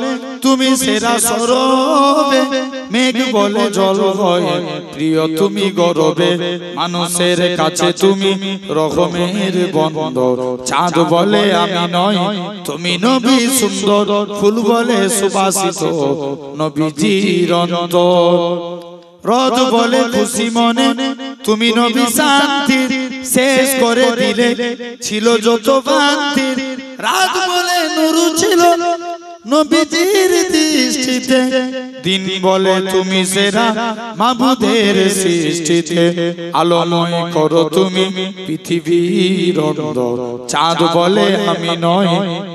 তুমি সেরা সরবে মেঘ বলে জল হয় প্রিয় তুমি গরবে মানুষের কাছে তুমি রহমের বন্দর চাঁদ বলে আমি নই তুমি নবী সুন্দর ফুল বলে সুবাসিত নবীজির অন্তর রোদ বলে খুশি মনে তুমি নবী শান্তি শেষ করে দিলে ছিল যত ভ্রান্তি রাত বলে নূর ছিল নবীজির দৃষ্টিতে দিন বলে তুমি সেরা মাবুদের সৃষ্টিতে আলোময় করো তুমি পৃথিবীর অন্তর চাঁদ বলে আমি নয়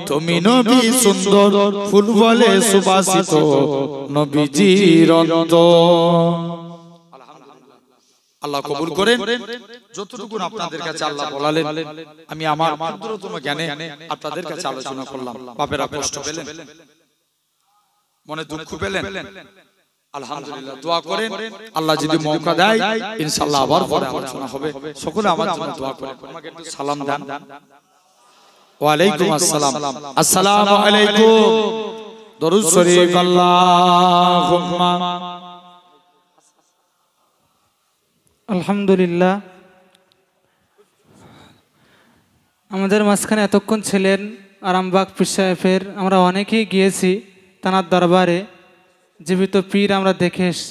তুমি নবী সুন্দর ফুল বলে সুবাসিত নবীজির অন্তর আল্লাহ কবুল করেন যতটুকু আপনাদের কাছে আল্লাহ বলালেন আমি আমার ক্ষুদ্রতম জ্ঞানে আপনাদের কাছে আলোচনা করলাম বাপেরা কষ্ট পেলেন মনে দুঃখ পেলেন আলহামদুলিল্লাহ দোয়া করেন আল্লাহ যদি মৌকা দেয় ইনশাআল্লাহ আবার পরে আলোচনা হবে সকলে আমার জন্য দোয়া করেন আমাকে একটু সালাম দেন ওয়া আলাইকুম আসসালাম আসসালামু আলাইকুম দরুদ শরীফ আল্লাহুম্মা আলহামদুলিল্লাহ আমাদের মাঝখানে এতক্ষণ ছিলেন আরামবাগ পীর সাহেবের আমরা অনেকেই গিয়েছি তানার দরবারে জীবিত পীর আমরা দেখে এসেছি